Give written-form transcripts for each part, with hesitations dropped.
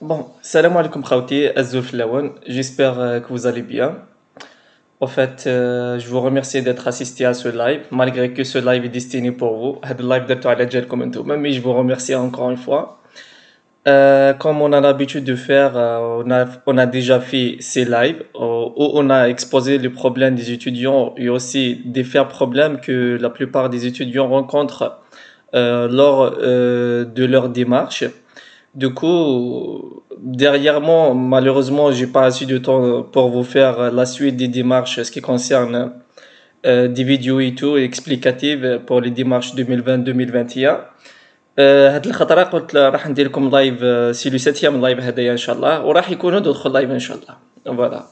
Bon, salam alaikum khawti, Azul Flawan. J'espère que vous allez bien. En fait, je vous remercie d'être assisté à ce live, malgré que ce live est destiné pour vous. هذا اللايف درتو على جالكم انتم, mais je vous remercie encore une fois. Comme on a l'habitude de faire, on a déjà fait ces lives où on a exposé les problèmes des étudiants et aussi des faits problèmes que la plupart des étudiants rencontrent lors de leur démarche. Du coup, derrière moi, malheureusement, j'ai pas assez de temps pour vous faire la suite des démarches, ce qui concerne des vidéos et tout explicatives pour les démarches 2020-2021. هاد الخطرة قلت راح ندير لكم لايف سي لو سيتيام لايف هدايا ان شاء الله وراح يكونوا دوطخ لايف ان شاء الله فوالا.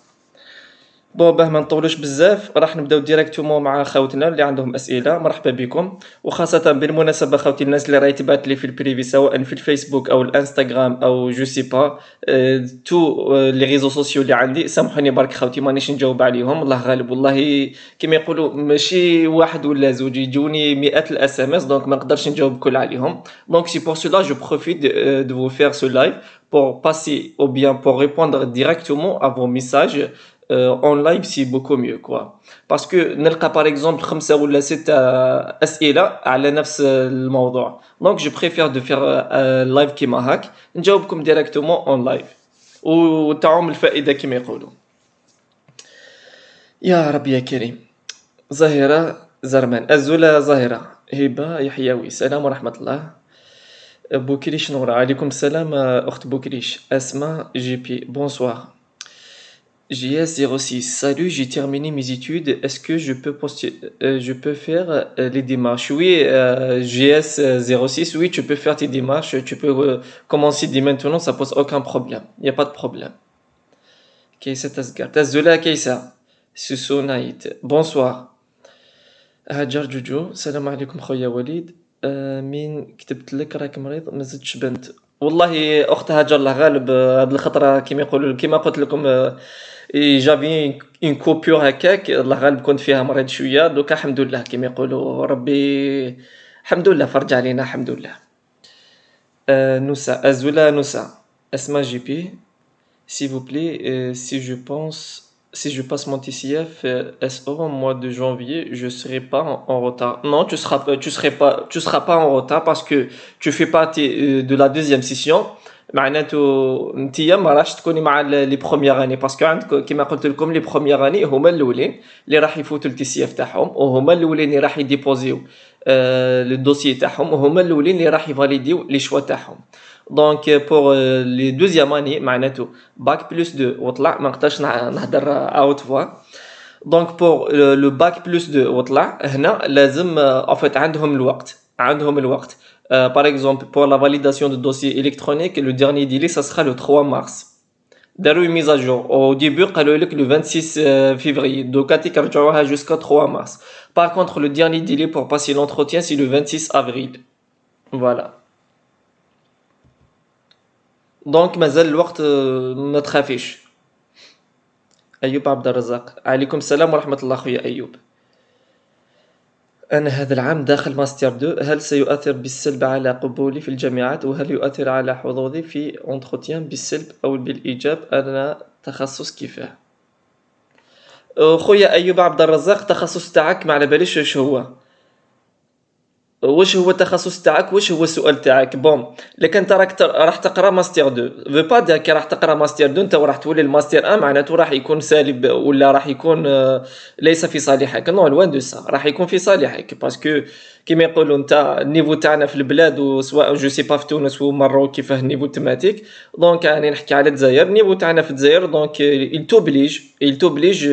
بون باه ما نطولوش بزاف راح نبداو ديريكتومون مع خاوتنا اللي عندهم اسئله. مرحبا بكم، وخاصه بالمناسبه خاوتي الناس اللي راهي تبعت لي في البريفي سواء في الفيسبوك او الانستغرام او جو سي با تو لي ريزو سوسيو اللي عندي. سامحوني برك خاوتي مانيش نجاوب عليهم، الله غالب والله. كيما يقولوا ماشي واحد ولا زوج، يجوني مئات الاس ام اس، دونك ما نقدرش نجاوب كل عليهم. دونك سي بور سولا جو بروفيت de vous faire ce live pour passer ou bien pour répondre directement à vos messages en live, c'est beaucoup mieux quoi. Parce que نلقى par exemple خمسة ولا ستة أسئلة على نفس الموضوع. Donc je préfère de faire live كيما هاك نجاوبكم directement en live وتعم الفائدة كيما يقولوا. يا ربي يا كريم. زهرة زرمان الزولة زهرة هبة يحيوي سلام ورحمة الله. بوكريش نورا عليكم السلام أخت بوكريش. أسماء جي بي بونسوار. JS06, salut, j'ai terminé mes études. Est-ce que je peux faire les démarches? Oui, GS06, oui, tu peux faire tes démarches. Tu peux commencer dès maintenant, ça pose aucun problème. Il n'y a pas de problème. Kaysa Tasgar. Tazoula Kaysa. Suso Naït. Bonsoir. هاجر جوجو السلام عليكم خويا وليد. مين كتبت لك راك مريض ما زدتش بنت. والله اخت هاجر الله غالب هاد الخطره كيما يقولوا كيما قلت لكم جافي اون كوبور هكاك الله غالب كنت فيها مريض شويه دوكا الحمد لله كيما يقولوا ربي. الحمد لله فرج علينا الحمد لله. نوسا ازولا نوسا اسماء جي بي. S'il vous plaît, si je passe mon TCF SO au mois de janvier, je serai pas en retard. Non, tu seras pas en retard parce que tu fais partie de la deuxième session. معناته نتيا ما راحش تكوني مع لي بروميير اني باسكو عندك كيما قلت لكم لي بروميير اني هما الاولين اللي راح يفوتوا التي سي اف تاعهم وهما الاولين اللي راح يديبوزيو لو دوسيي تاعهم وهما الاولين اللي راح يفاليديو لي شوا تاعهم. دونك بور لي دوزيام اني معناته باك بلس 2 وطلع ما نقدرش نهضر اوت فوا. دونك بور لو باك بلس 2 وطلع هنا لازم en fait عندهم الوقت. Par exemple, pour la validation de dossier électronique, le dernier délai, ça sera le 3 mars. داروا une mise à jour. Au début, قالوا لك le 26 février. Donc, كترجعوها jusqu'au 3 mars. Par contre, le dernier délai pour passer l'entretien, c'est le 26 avril. Voilà. Donc, مازال الوقت ما تخافيش. أيوب عبد الرزاق. عليكم السلام ورحمة الله خويا أيوب. أنا هذا العام داخل ماستر 2، هل سيؤثر بالسلب على قبولي في الجامعات وهل يؤثر على حظوظي في entretien بالسلب أو بالإيجاب؟ أنا تخصص كيفاه؟ خويا أيوب عبد الرزاق التخصص تاعك ما على باليش واش هو. واش هو التخصص تاعك؟ واش هو السؤال تاعك؟ بون لكن انت راح تقرا ماستر 2 في با دير كي راح تقرا ماستر 2 انت راح تولي الماستر 1 معناته راح يكون سالب ولا راح يكون ليس في صالحك. نو لوان دو سا راح يكون في صالحك باسكو كيما يقولوا انت النيفو تاعنا في البلاد وسواء جو سي با في تونس ومروك كيفاه النيفو تيماتيك. دونك راني نحكي على الجزائر النيفو تاعنا في الجزائر دونك il t'oblige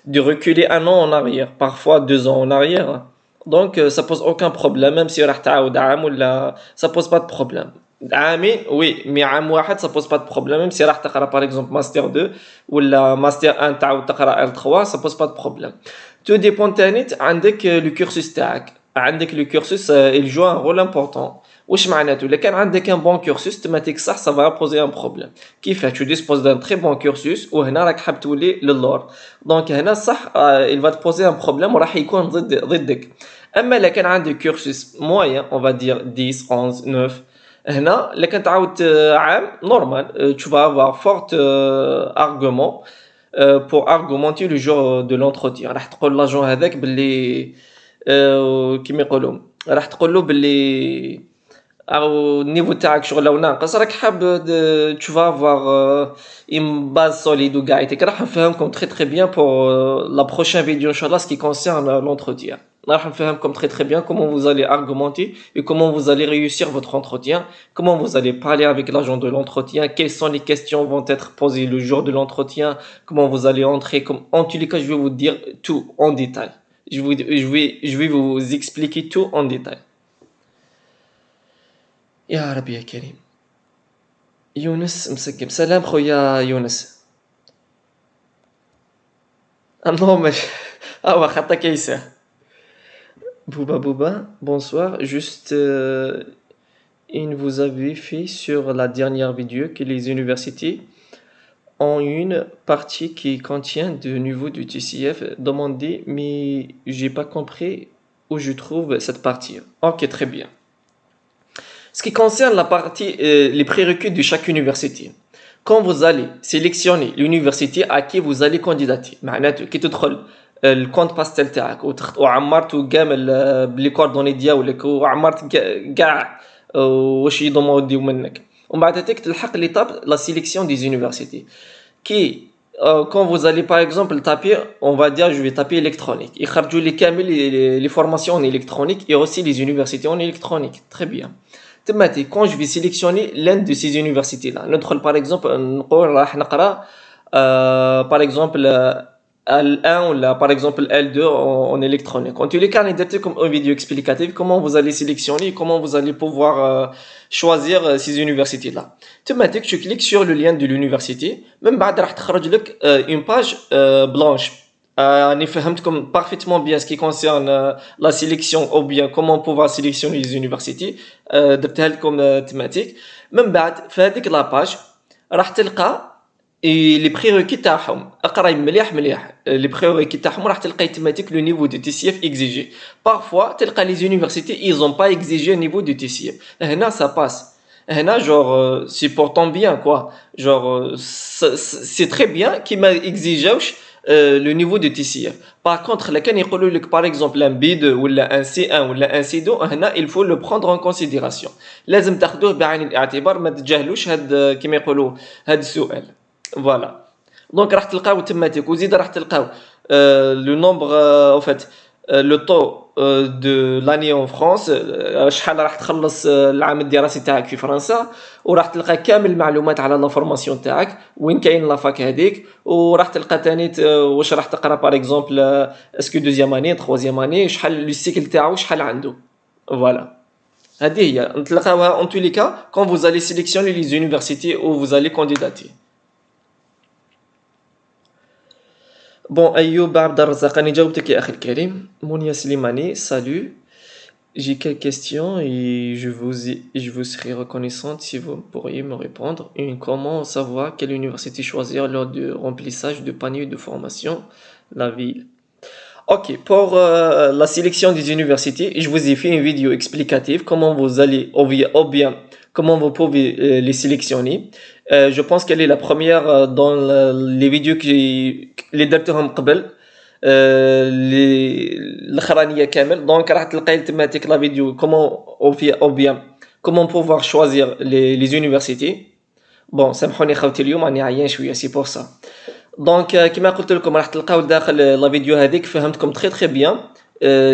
de reculer un an en arrière parfois 2 ans en arrière. Donc ça pose aucun problème même si راح تعاود عام ولا ça pose pas de problème. عامين oui mais عام واحد ça pose pas de problème même si راح تقرا par exemple master 2 ولا master 1 تعاود تقرا L3 ça pose pas de problème. tout dépend تاني عندك le cursus تاعك. عندك le cursus il joue un rôle important. واش معناته الا كان عندك ان بون كورسوس تماتيك صح ça va poser un problème. كيفاه tu disposes d'un très bon cursus وهنا راك حاب تولي للور دونك هنا صح il va te poser un problème وراح يكون ضدك. اما الا كان عندك كورسوس موين on va dire 10 11 9 هنا إلا كان تعاود عام normal, tu vas avoir fort argument pour argumenter le jour de l'entretien. راح تقول لاجون هذاك باللي كيما يقولوا راح تقول له باللي او النيفو تاعك شغل لو ناقص راك حاب tu vas avoir une base solide وقاعدتك راح نفهمكم très bien pour la prochaine vidéo inchallah ce qui concerne l'entretien. راح نفهمكم très bien comment vous allez argumenter et comment vous allez réussir votre entretien, comment vous allez parler avec l'agent de l'entretien, quelles sont les questions vont être posées le jour de l'entretien, comment vous allez entrer, en tous les cas je vais vous dire tout en détail. Je vais vous expliquer tout en détail. يا ربي يا كريم. يونس مسقم. سلام خويا يونس. Non mais ah ouais خطا كيسه. Bouba, bonsoir. Juste, une vous avez fait sur la dernière vidéo que les universités ont une partie qui contient de niveau du TCF demandé, mais j'ai pas compris où je trouve cette partie. Ok, très bien. Ce qui concerne la partie, les prérequis de chaque université. Quand vous allez sélectionner l'université à qui vous allez candidater, معناته كي تدخل الكونت باستيل تاعك وعمرتو كامل بلي كوردوني ديالك وعمرت كاع واش يدومونديو منك ومن بعد هذيك تلحق ليطاب لا سيليكسيون دي زونيفرسيتي كي quand vous allez par exemple taper, on va dire je vais taper électronique يخرجوا لي كامل les formations en électronique et aussi les universités en électronique. Très bien. تماتي quand je vais sélectionner l'une de ces universités là ندخل par exemple نقول راح نقرا par exemple L1 ou là, par exemple L2 en électronique. En tous les cas, on a comme une vidéo explicative comment vous allez sélectionner, comment vous allez pouvoir choisir ces universités-là. Thématique, tu cliques sur le lien de l'université. Même بعد راح تخرج لك une page blanche. أنا فهمتكم parfaitement bien ce qui concerne la sélection ou bien comment pouvoir sélectionner les universités. درتها لكم thématique. من بعد في هذيك la page راح تلقى et les prérequis تاعهم اقرا مليح les prérequis تاعهم راح تلقى thématique le niveau de TCF exigé. Parfois تلقى les universités ils ont pas exigé un niveau de TCF. هنا ça passe. هنا genre c'est pourtant bien quoi. Genre c'est très bien qu'ils m'a exigéوش le niveau de TCF. Par contre là كان يقولوا لك par exemple un B2 ولا un C1 ولا un C2 هنا il faut le prendre en considération. لازم تاخذوه بعين الاعتبار ما تجاهلوش هاد كما يقولوا هاد السؤال. Voilà. Donc راح تلقاو تماتيك وزيد راح تلقاو le nombre en fait le taux de l'année en France شحال راح تخلص العام الدراسي تاعك في فرنسا وراح تلقى كامل المعلومات على لا فورماسيون تاعك وين كاين لافاك هذيك وراح تلقى ثاني واش راح تقرا باغ اكزومبل اسكو دوزيام اني تروازيام اني شحال لو سيكل تاعو شحال عنده. فوالا هذه هي نتلقاوها en tous les cas quand vous allez sélectionner les universités où vous allez candidater. Bon, Ayoub Abdarrazaq, أنا جاوبتك يا أخي الكريم. Mounia Slimani, salut. J'ai quelques questions et je vous serai reconnaissante si vous pourriez me répondre. Une, comment savoir quelle université choisir lors du remplissage de panier de formation, la ville. Ok, pour la sélection des universités, je vous ai fait une vidéo explicative comment vous allez, ou bien comment vous pouvez les sélectionner. Je pense qu'elle est la première dans les vidéos que les درتهم قبل الاخرانيه كامل. Donc راح تلقاي thématique la vidéo ou bien comment pouvoir choisir les universités. Bon سامحوني خوتي اليوم راني عيان شويه سي بور سا. دونك كما قلت لكم راح تلقاو داخل لا فيديو هذيك فهمتكم تري بيان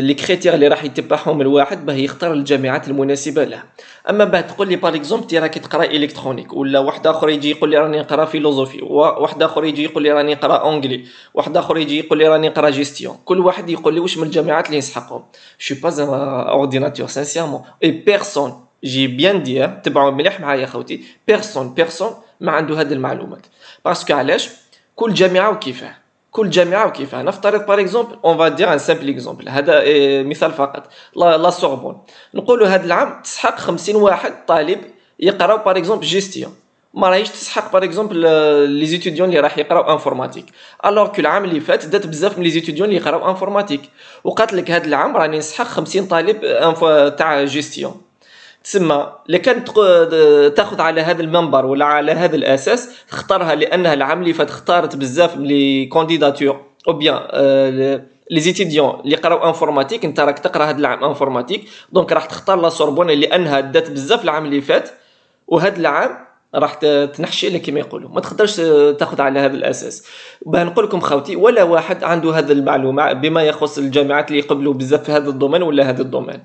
لي كريتير اللي راح يتبعهم الواحد باه يختار الجامعات المناسبه له. اما بعد تقول لي باغ اكزومبل تي راكي تقرا الكترونيك ولا واحد اخر يجي يقول لي راني نقرا فيلوزوفي واحد اخر يجي يقول لي راني نقرا اونغلي واحد اخر يجي يقول لي راني نقرا جيستيون كل واحد يقول لي واش من الجامعات اللي يسحقهم. شو با ان اورديناتور سانسيرمون اي بيرسون جي بيان دير تبعوا مليح معايا خوتي بيرسون ما عنده هذه المعلومات باسكو علاش كل جامعه وكيفاه كل جامعه وكيفاه. نفترض باغ اكزومبل اون فا دير ان سامبل اكزومبل هذا مثال فقط لا سوربون نقولوا هذا العام تسحق 50 واحد طالب يقراو باغ اكزومبل جيستيون ما راهيش تسحق باغ اكزومبل لي زيتيديون اللي راح يقراو انفورماتيك الوغ كو العام اللي فات دات بزاف من لي زيتيديون اللي يقراو انفورماتيك وقالت لك هذا العام راني نسحق 50 طالب تاع جيستيون. تسمى اللي كان تاخذ على هذا المنبر ولا على هذا الاساس تختارها لانها العام اللي فات اختارت بزاف لي كونديداتور او بيان لي زيتيديون اللي قراو انفورماتيك. انت راك تقرا هذا العام انفورماتيك دونك راح تختار لا سوربون لانها دات بزاف العام اللي فات، وهذا العام راح تنحشي لك كما يقولوا. ما تقدرش تاخذ على هذا الاساس. باه نقول لكم خوتي ولا واحد عنده هذا المعلومه بما يخص الجامعات اللي يقبلوا بزاف في هذا الدومين ولا هذا الدومين.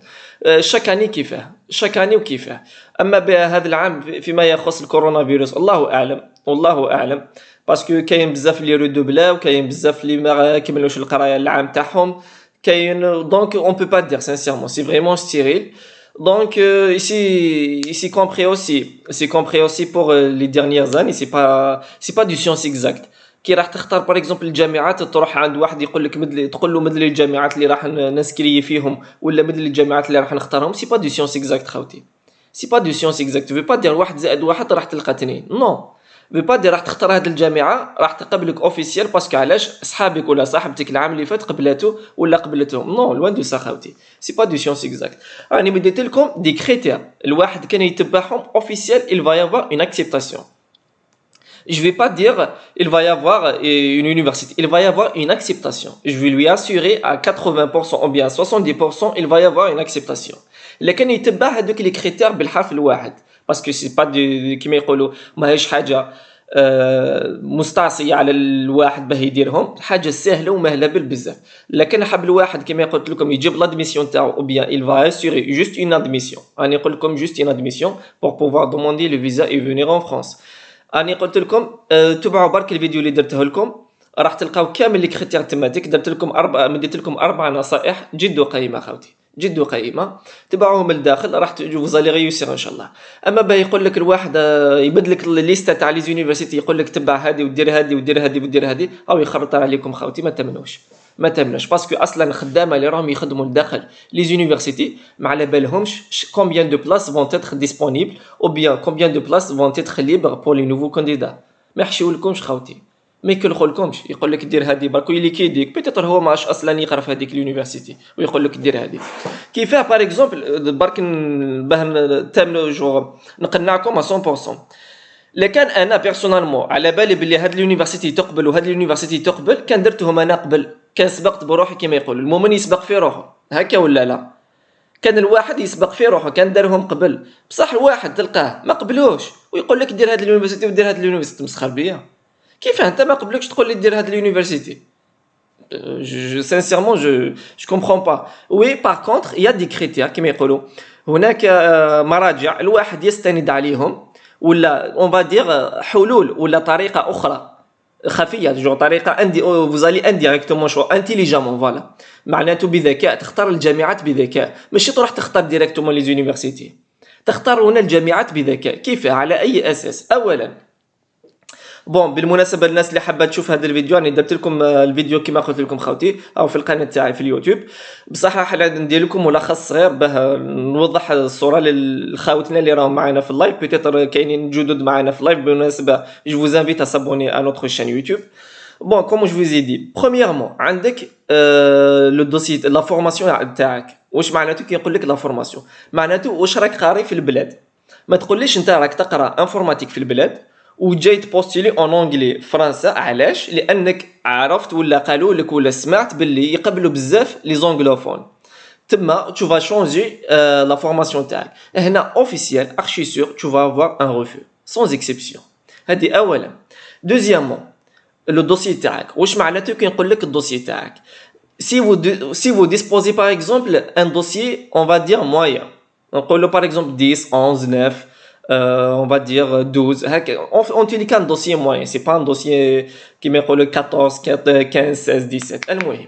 شكاني كيفاه شكاني وكيفاه. اما بهذا العام فيما يخص الكورونا فيروس الله اعلم والله اعلم، باسكو كاين بزاف اللي ريدوبلا وكاين بزاف اللي ما كملوش القرايه العام تاعهم كاين. دونك اون بو با دير سانسيرمون سي فريمون ستيريل. Donc ici compris aussi pour les dernières années, c'est pas du science exacte. كي راح تختار par exemple الجامعات تروح عند واحد يقول لك مدلي تقول له مدلي الجامعات اللي راح نسكري فيهم ولا مدلي الجامعات اللي راح نختارهم سي با دو سيونس اكزاكت خوتي. سي با دو سيونس اكزاكت في با دير واحد زائد واحد راح تلقى اثنين نو. في با دير راح تختار هذه الجامعه راح تقبلك اوفيسيال باسكو علاش صحابك ولا صاحبتك العام اللي فات قبلته ولا قبلتهم نو لوان دو سا خوتي. سي با دو سيونس اكزاكت. راني مديت لكم دي كريتير الواحد كان يتبعهم اوفيسيال il va y avoir une acceptation. Je vais pas dire il va y avoir une université, il va y avoir une acceptation. Je vais lui assurer à 80% ou bien à 70% il va y avoir une acceptation. لكن يتبع هذوك لي كريتير بالحرف الواحد باسكو سي با كيما يقولوا ماهيش حاجه مستعصيه على الواحد باه يديرهم، حاجه سهله ومهله بزاف. لكن حاب الواحد كما قلت لكم يجيب لادميسيون تاعو او بيان il va assurer juste une admission. راني نقول لكم juste une admission pour pouvoir demander le visa et venir en France. راني قلت لكم تبعوا برك الفيديو اللي درته لكم راح تلقاو كامل لي كريتير تماتيك. درت لكم مديت لكم 4 نصائح جد قيمه خوتي جد قيمه تبعوهم للداخل راح فوزالي ريوسير ان شاء الله. اما باه يقول لك الواحد يبدل لك الليسته تاع لي زونيفرسيتي يقول لك تبع هذه ودير هذه ودير هذه ودير هذه او يخرط عليكم خوتي ما تمنوش ما تمنوش باسكو اصلا خدامه اللي راهم يخدموا لداخل لي زونيفرسيتي ما على بالهمش كومبيان دو بلاص فون تيتر ديسپونيبل او بيان كومبيان دو بلاص فون تيتر ليبر بور لي نوفو كانديدا. ما يحشيولكمش خوتي ما يكلخولكمش يقول لك دير هذه برك اللي كيديك بيتيتر هو ماش اصلا يقرا في هذيك اليونيفرسيتي ويقول لك دير هذه كيفاه باغ اكزومبل برك باه تامنوا جو نقنعكم 100%. لكن انا بيرسونالمون على بالي بلي هاد اليونيفرسيتي تقبل وهاد اليونيفرسيتي تقبل كان درتهم انا قبل كان سبقت بروحي كما يقولوا المؤمن يسبق في روحه هكا ولا لا. كان الواحد يسبق في روحه كان دارهم قبل بصح الواحد تلقاه ما قبلوش ويقول لك دير هاد اليونيفرسيتي ودير هاد اليونيفرسيتي مسخر بيا. كيف انت ما قبلكش تقول لي دير هاد اليونيفرسيتي؟ je sincèrement je comprends pas. Oui par contre il y a des critères كما يقولوا هناك مراجع الواحد يستند عليهم ولا on va dire حلول ولا طريقه اخرى خفيه جو طريقه اندي vous allez indirectement شو intelligemment voilà معناته بذكاء تختار الجامعات بذكاء ماشي تروح تختار ديريكتومون لي زونيفرسيتي. تختار هنا الجامعات بذكاء. كيف على اي اساس؟ اولا بون بالمناسبه الناس اللي حابه تشوف هذا الفيديو راني درت لكم الفيديو كما قلت لكم خوتي او في القناه تاعي في اليوتيوب بصح راح ندير لكم ملخص صغير باه نوضح الصوره للخاوتنا اللي راهم معنا في اللايف بيتيتر كاينين جدد معنا في اللايف. بالمناسبه جو vous invite à s'abonner à notre chaîne YouTube. Bon comme je vous ai dit premièrement عندك لو دوسي لا فورماسيون تاعك. واش معناته كيقول لك لا فورماسيون؟ معناته واش راك قاري في البلاد. ما تقوليش انت راك تقرا انفورماتيك في البلاد وجاي تبوستيلي اون انجلي فرنسا علاش؟ لانك عرفت ولا قالوا لك ولا سمعت باللي يقبلوا بزاف لي زونغلوفون تما tu vas changer la formation تاعك. هنا اوفيسيال ارشي سور tu vas avoir un refus sans exception. هذه اولا. دوزيامون لو دوسي تاعك واش معناته كي نقول لك الدوسي تاعك si vous disposez par exemple un dossier on va dire moyen نقولوا par exemple 10 11 9 on va dire 12 en tous les cas un dossier moyen c'est pas un dossier qui me يقولوا 14 15 16 17. المهم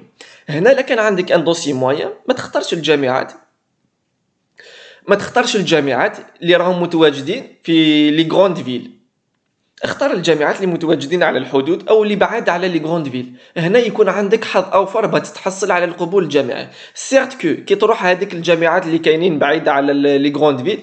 هنا لكن عندك ان دوسي موين ما تختارش الجامعات اللي راهم متواجدين في لي غروند فيل. اختار الجامعات اللي متواجدين على الحدود او اللي بعاد على لي غروند فيل. هنا يكون عندك حظ اوفر بتتحصل على القبول الجامعي. سيرت كي تروح هذيك الجامعات اللي كاينين بعيده على لي غروند فيل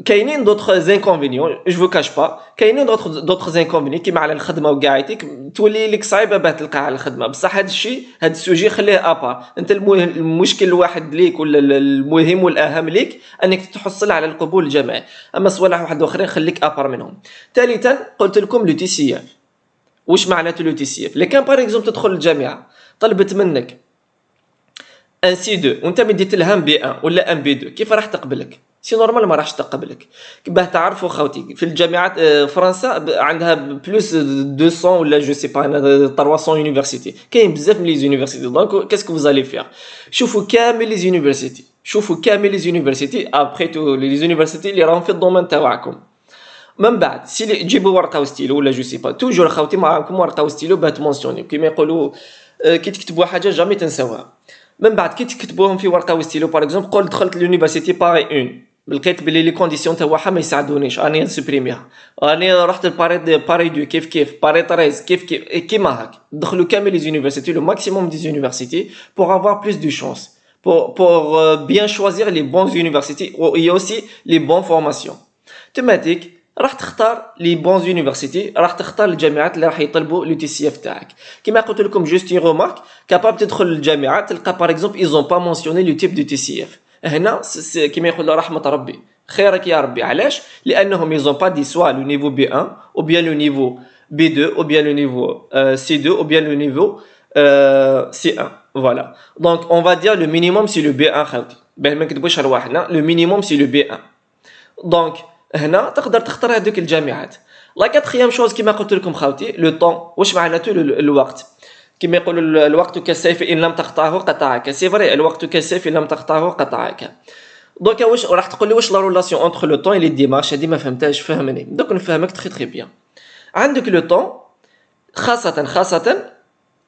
كاينين d'autres inconvénients je vous cache pas كاينين d'autres inconvénients كيما على الخدمه وقاعدتك تولي لك صعيبه باه تلقى على الخدمه بصح هذا الشيء هذا السوجي خليه ابا انت المشكل الواحد ليك ولا المهم والاهم ليك انك تحصل على القبول الجماعي اما صوالح واحد اخرين خليك ابر منهم ثالثا قلت لكم لو تي سي اف واش معناته لو تي سي اف اللي كان باغ اكزومبل تدخل الجامعه طلبت منك ان سي 2 وانت مديت لها ام بي 1 ولا ام بي 2 كيف راح تقبلك سي نورمال ما راحش تقبلك باه تعرفوا خوتي في الجامعات فرنسا عندها بلوس 200 ولا جو سي با 300 يونيفرسيتي كاين بزاف من لي يونيفرسيتي دونك كاسكو فوز الي فير شوفوا كامل لي يونيفرسيتي ابري تو لي يونيفرسيتي اللي راهم في الدومين تاعكم من بعد سي جيبوا ورقه وستيلو ولا جو سي با توجور خوتي معاكم ورقه وستيلو باه تمونسيوني كيما يقولوا كي تكتبوا حاجه جامي تنساوها من بعد كي تكتبوهم في ورقه وستيلو باغ اكزومبل قول دخلت لونيفرسيتي باغي 1 لقيت بلي لي كونديسيون تاعها ما يساعدونيش راني نسبريميها راني رحت باري دو كيف باري 13 كيف كيما هاك دخلوا كامل لي يونيفرسيتي لو ماكسيموم دي يونيفرسيتي pour avoir plus de chance pour bien choisir les bonnes universités et aussi les bonnes formations تماتيك راح تختار لي بونز يونيفرسيتي راح تختار الجامعات اللي راح يطلبوا لو تي سي اف تاعك كيما قلت لكم جوست رومارك كاباب تدخل للجامعات تلقى باغ اكزومبل ايزون با مونسيوني لو تيب دو تي سي اف هنا كيما يقولوا رحمه ربي خيرك يا ربي علاش لانهم ايزون با دي سوا لو نيفو بي 1 او بيان لو نيفو بي 2 او بيان لو نيفو سي 2 او بيان لو نيفو سي 1 فوالا دونك اون فا دير لو مينيموم سي لو بي 1 خوتي باه ما نكذبوش رواحنا لو مينيموم سي لو بي 1 دونك هنا تقدر تختار هذوك الجامعات لا كاتريام شوز كيما قلت لكم خاوتي لو طون واش معناته الوقت كيما يقولوا الوقت كالسيف ان لم تقطعه قطعك سي فري الوقت كالسيف ان لم تقطعه قطعك دوكا واش راح تقول لي واش لا ريلاسيون انتر لو طون اي لي ديمارش هذه ما فهمتهاش فهمني دوك نفهمك تري بيان عندك لو طون خاصه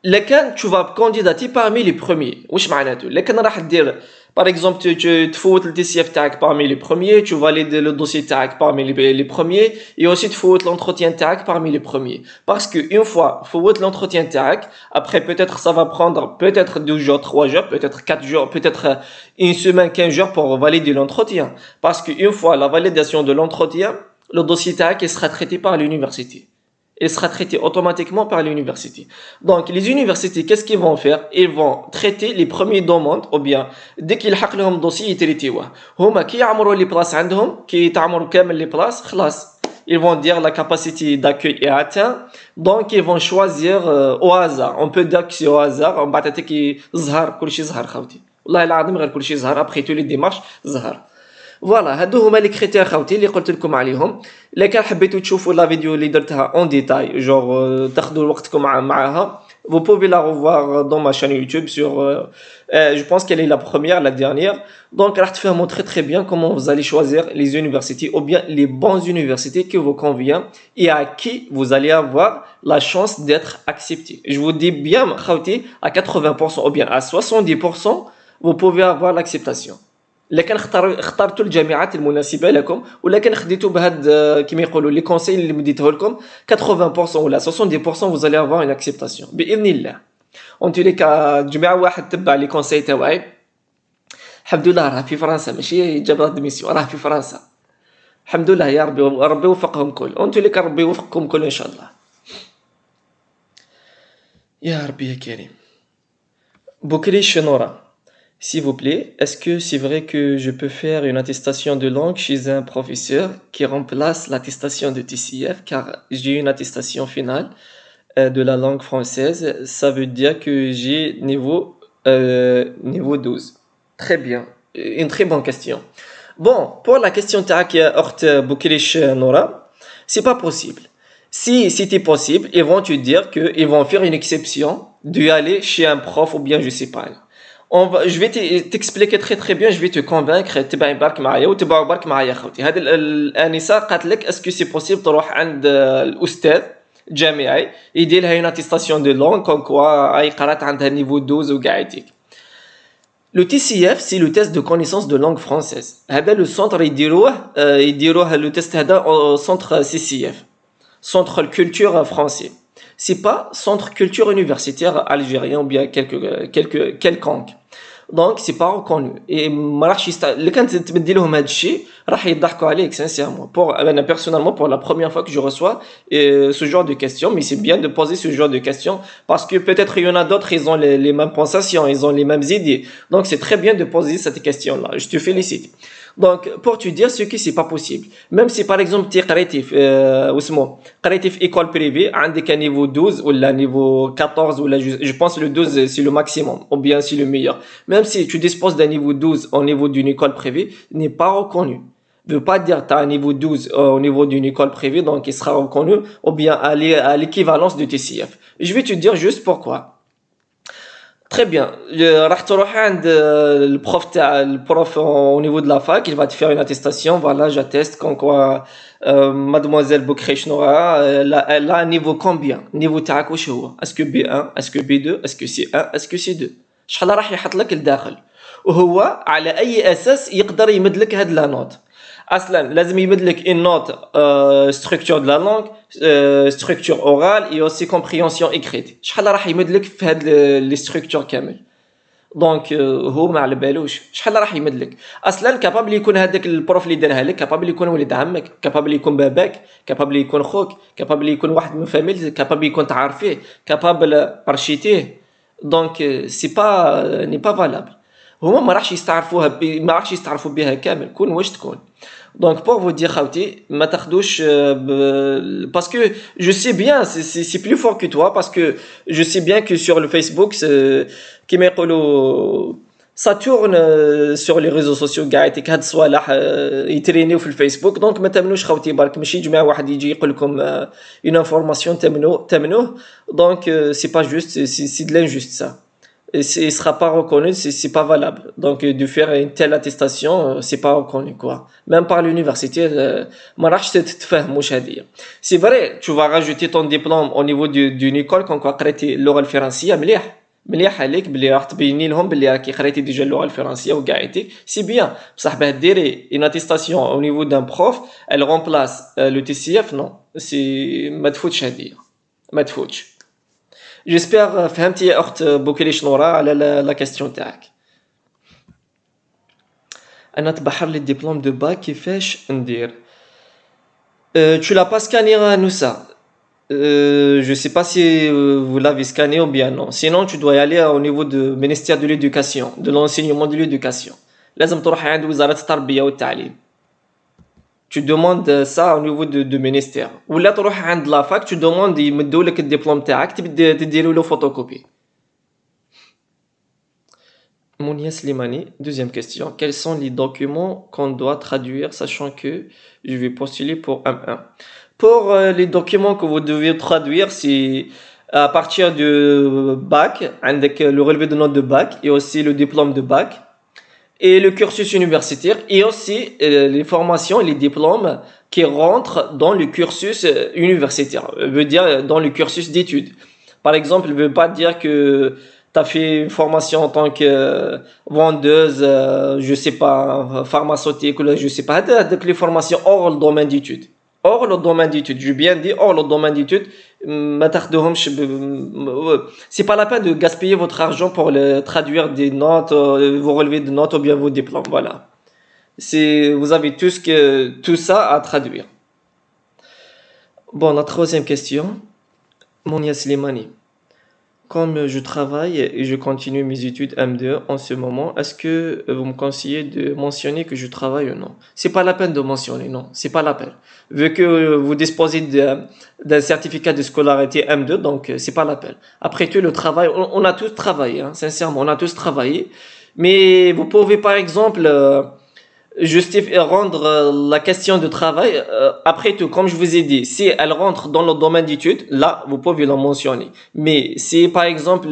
لكان tu vas candidater parmi les premiers واش معناته لكن راح دير par exemple تفوت التي سي اف تاعك parmi les premiers tu valides le dossier تاعك parmi les premiers et aussi تفوت l'entretien تاعك parmi les premiers parce que une fois فوت l'entretien تاعك après peut-être ça va prendre peut-être 2 jours 3 jours peut-être 4 jours peut-être une semaine 15 jours pour valider l'entretien parce que une fois la validation de l'entretien le dossier تاعك il sera traité par l'université il sera traité automatiquement par l'université. Donc, les universités, qu'est-ce qu'ils vont faire? Ils vont traiter les premières demandes, ou bien, dès qu'ils حق لهم dossier يتريتيوه. هما كي يعمروا les places عندهم, كي تعمروا كامل les places, خلاص. Ils vont dire la capacité d'accueil est atteinte. Donc, ils vont choisir au hasard. On peut dire que c'est au hasard. On بعد تكي زهر كل شيء زهر خوتي. والله العظيم غير كل شيء زهر. Après tous les démarches زهر. فوالا هادو هما لي كريتير خاوتي اللي قلت لكم عليهم الا كان حبيتوا تشوفوا لا فيديو اللي درتها اون ديتاي جور تاخذوا وقتكم معاها vous pouvez la revoir dans ma chaîne YouTube sur je pense qu'elle est la première la dernière donc راح تفهموا très bien comment vous allez choisir les universités ou bien les bonnes universités qui vous convient et à qui vous allez avoir la chance d'être accepté je vous dis bien خاوتي à 80% ou bien à 70% vous pouvez avoir l'acceptation لكن اخترتوا الجامعات المناسبه لكم ولكن خديتوا بهاد كيما يقولوا لي كونساي اللي مديته لكم 80% ولا 70% vous allez avoir une acceptation باذن الله اون تي ليكا جماعه واحد تبع لي كونساي تاعي الحمد لله راه في فرنسا ماشي جاب هاد الميسيون راه في فرنسا الحمد لله يا ربي يوفقهم كل اون تي ليكا ربي يوفقكم كل ان شاء الله يا ربي يا كريم بوكري شنورا S'il vous plaît, est-ce que c'est vrai que je peux faire une attestation de langue chez un professeur qui remplace l'attestation de TCF car j'ai une attestation finale de la langue française. Ça veut dire que j'ai niveau 12. Très bien. Une très bonne question. Bon, pour la question تاعك يا أخت بوكريش نورا, c'est pas possible. Si c'était possible, ils vont te dire qu'ils vont faire une exception d'y aller chez un prof ou bien je sais pas. Je vais t'expliquer très bien, je vais te convaincre تبعي برك معايا وتبعوا برك معايا خوتي هذه الانسه قالت لك اسكو سي بوسيبل تروح عند الاستاذ جامعي يدير لها une attestation de langue comme quoi اي قرات عندها niveau 12 وقاعديك Le TCF c'est le test de connaissance de langue française هذا le centre يديروه le test هذا au centre CCF centre culture français c'est pas centre culture universitaire algérien ou bien quelconque دونك سي با ريكونو اي ما راحش اللي كانت تبدي لهم هذا الشيء راح يضحكوا عليك سانسيرمون pour انا personnellement pour la première fois que je reçois ce genre de questions, mais c'est bien de poser ce genre de questions parce que peut-être il y en a d'autres, ils ont les mêmes pensations, ils ont les mêmes idées, donc c'est très bien de poser cette question là, je te félicite. Donc pour te dire ce qui c'est pas possible, même si par exemple tu es قريتي في école privée عندك un niveau 12 ou le niveau 14 ou je pense le 12 c'est le maximum ou bien c'est le meilleur, même si tu disposes d'un niveau 12 au niveau d'une école privée, n'est pas reconnu. Ne veut pas dire que tu as un niveau 12 au niveau d'une école privée, donc il sera reconnu, ou bien à l'équivalence de TCF. Je vais te dire juste pourquoi. Très bien. راح تروح عند le prof au niveau de la fac, il va te faire une attestation, voilà, j'atteste comme quoi mademoiselle Boukrich Noura, elle a un niveau combien? Niveau تاعك واش هو? Est-ce que B1, est-ce que B2, est-ce que C1, est-ce que C2? شحال راح يحط لك لداخل؟ وهو على اي اساس يقدر يمد لك هاد لا نوت؟ اصلا لازم يمد لك une note structure de la langue, structure orale et aussi compréhension écrite. شحال راح يمد لك في هاد لي structure كامل؟ دونك هو ما على بالوش شحال راح يمد لك. اصلا كابابل يكون هذاك البروف اللي دارها لك، كابابل يكون ولد عمك، كابابل يكون باباك، كابابل يكون خوك، كابابل يكون واحد من فاميلتك، كابابل يكون تعرفيه، كابابل ارشيتيه. دونك سي با ني با فالابل. هما ما راحش يستعرفوها ما راحش يستعرفوا بها كامل، كون واش تكون. Donc pour vous dire خاوتي ما تاخدوش parce que je sais bien c'est plus fort que toi, parce que je sais bien que sur le Facebook كيما يقولوا ça tourne sur les réseaux sociaux قاعدين هاد الصوالح يترينيو في الفيسبوك. دونك ما تامنوش خاوتي برك، ماشي جماعه واحد يجي يقول لكم une information تامنوه. دونك c'est pas juste, c'est de l'injuste ça. Il sera pas reconnu, c'est pas valable. Donc de faire une telle attestation, c'est pas reconnu quoi. Même par l'université, ما راحش تتفهموش هذه. C'est vrai, tu vas rajouter ton diplôme au niveau d'une école كون قريتي اللغة الفرنسية، مليح عليك بلي راح تبيني لهم بلي راكي قريتي ديجا اللغة الفرنسية وقاعدتي، سي بيان. بصح باه ديري une attestation au niveau d'un prof, elle remplace le TCF, non, c'est ما تفوتش هذه، ما تفوتش. J'espère فهمتي يا اخت بوكريش نورا على لا كاستيون تاعك. انا تبحر لي الدبلوم دو باك كيفاش ندير؟ tu l'as pas scanné Noussa? Je sais pas si vous l'avez scanné ou bien non. Sinon tu dois y aller au niveau du ministère de l'éducation, de l'enseignement de l'éducation. لازم تروح عند وزارة التربية والتعليم. Tu demandes ça au niveau de ministère. Ou là تروح عند la fac, tu demandes يمدوا لك الدبلوم تاعك تديروا له photocopie. Mounia Slimani, deuxième question. Quels sont les documents qu'on doit traduire, sachant que je vais postuler pour M1? Pour les documents que vous devez traduire, c'est à partir du bac, avec le relevé de notes de bac et aussi le diplôme de bac et le cursus universitaire et aussi les formations et les diplômes qui rentrent dans le cursus universitaire, veut dire dans le cursus d'études. Par exemple, ne veut pas dire que tu as fait une formation en tant que vendeuse, je sais pas, pharmaceutique, ou je sais pas, les formations hors le domaine d'études. Hors le domaine d'études, j'ai bien dit hors le domaine d'études, c'est pas la peine de gaspiller votre argent pour traduire des notes, vos relevés de notes ou bien vos diplômes, voilà. Vous avez tout ça à traduire. Bon, la troisième question, Mounia Slimani. Comme je travaille et je continue mes études M2 en ce moment, est-ce que vous me conseillez de mentionner que je travaille ou non? C'est pas la peine de mentionner, non, c'est pas la peine. Vu que vous disposez d'un certificat de scolarité M2, donc c'est pas la peine. Après tout, le travail, on a tous travaillé, hein, sincèrement, on a tous travaillé. Mais vous pouvez par exemple rendre la question de travail, après tout, comme je vous ai dit, si elle rentre dans le domaine d'études, là, vous pouvez la mentionner. Mais si, par exemple,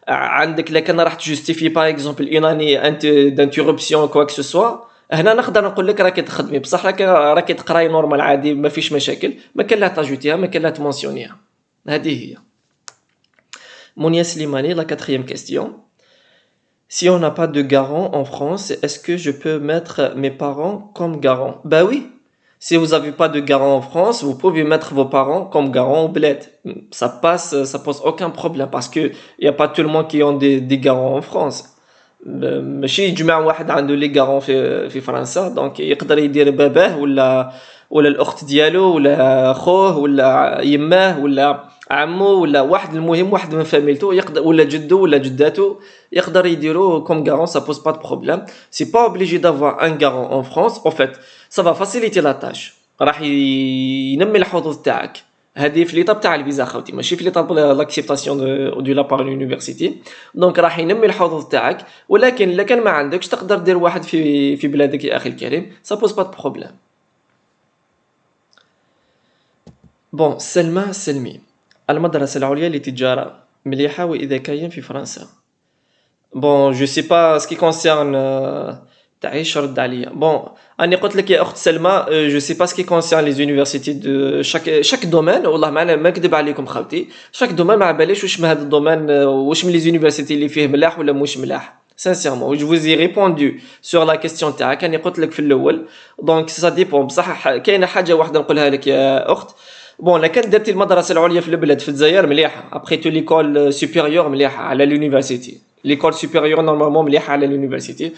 عندك لكن راح تجستيفي par exemple une année d'interruption quoi que ce soit، هنا نقدر نقول لك راكي تخدمي بصح راكي تقراي نورمال عادي ما فيش مشاكل، ما كان لا تاجوتيها، ما كان لا تمونسيونيها. هذه هي. Mounia Slimani, la quatrième question. Si on n'a pas de garant en France, est-ce que je peux mettre mes parents comme garant? Ben oui. Si vous n'avez pas de garant en France, vous pouvez mettre vos parents comme garant au bled. Ça passe, ça pose aucun problème parce que il y a pas tout le monde qui ont des garants en France. ماشي يجمع واحد عنده لي غارون في فرنسا، دونك يقدر يدير باباه ولا الاخت ديالو ولا خوه ولا يماه ولا عمو ولا واحد، المهم واحد من فاميلتو يقدر، ولا جدو ولا جداتو يقدر يديرو كوم غارون. سا بوز با دو بروبليم، سي با اوبليجي دافوار ان غارون اون فرانس. اون فيت سا فا فاسيليتي لا تاش، راح ينمي الحظوظ تاعك. هذه في ليطاب تاع الفيزا خوتي، ماشي في ليطاب لاكسبتاسيون دو لا بار لونيفرسيتي. دونك راح ينمي الحظوظ تاعك، ولكن الا كان ما عندكش تقدر دير واحد في بلادك يا اخي الكريم، سا بوز با دو بروبليم. بون سلمى سلمي، المدرسة العليا للتجارة مليحة وإذا كاين في فرنسا؟ بون جو سي با سكي كونسيرن تعيش رد عليا. بون اني قلت لك يا اخت سلمى، جو سي با سكي كونسيرن لي زونيفرسيتي دو شاك دومين. والله ما نكذب عليكم خاوتي، شاك دومين ما باليش واش من هذا الدومين، واش من لي زونيفرسيتي اللي فيه ملاح ولا مش ملاح. سانسيرمون جو فوزي ريبوندو سور لا كيستيون تاعك، اني قلت لك في الاول. دونك سا ديبون، بصح كاينه حاجه واحده نقولها لك يا اخت. بون لا كان درتي المدرسه العليا في البلاد في الجزائر مليحه، ابخي تو ليكول سوبيريور مليحه على l'université. L'école supérieure normalement مليحه على l'université.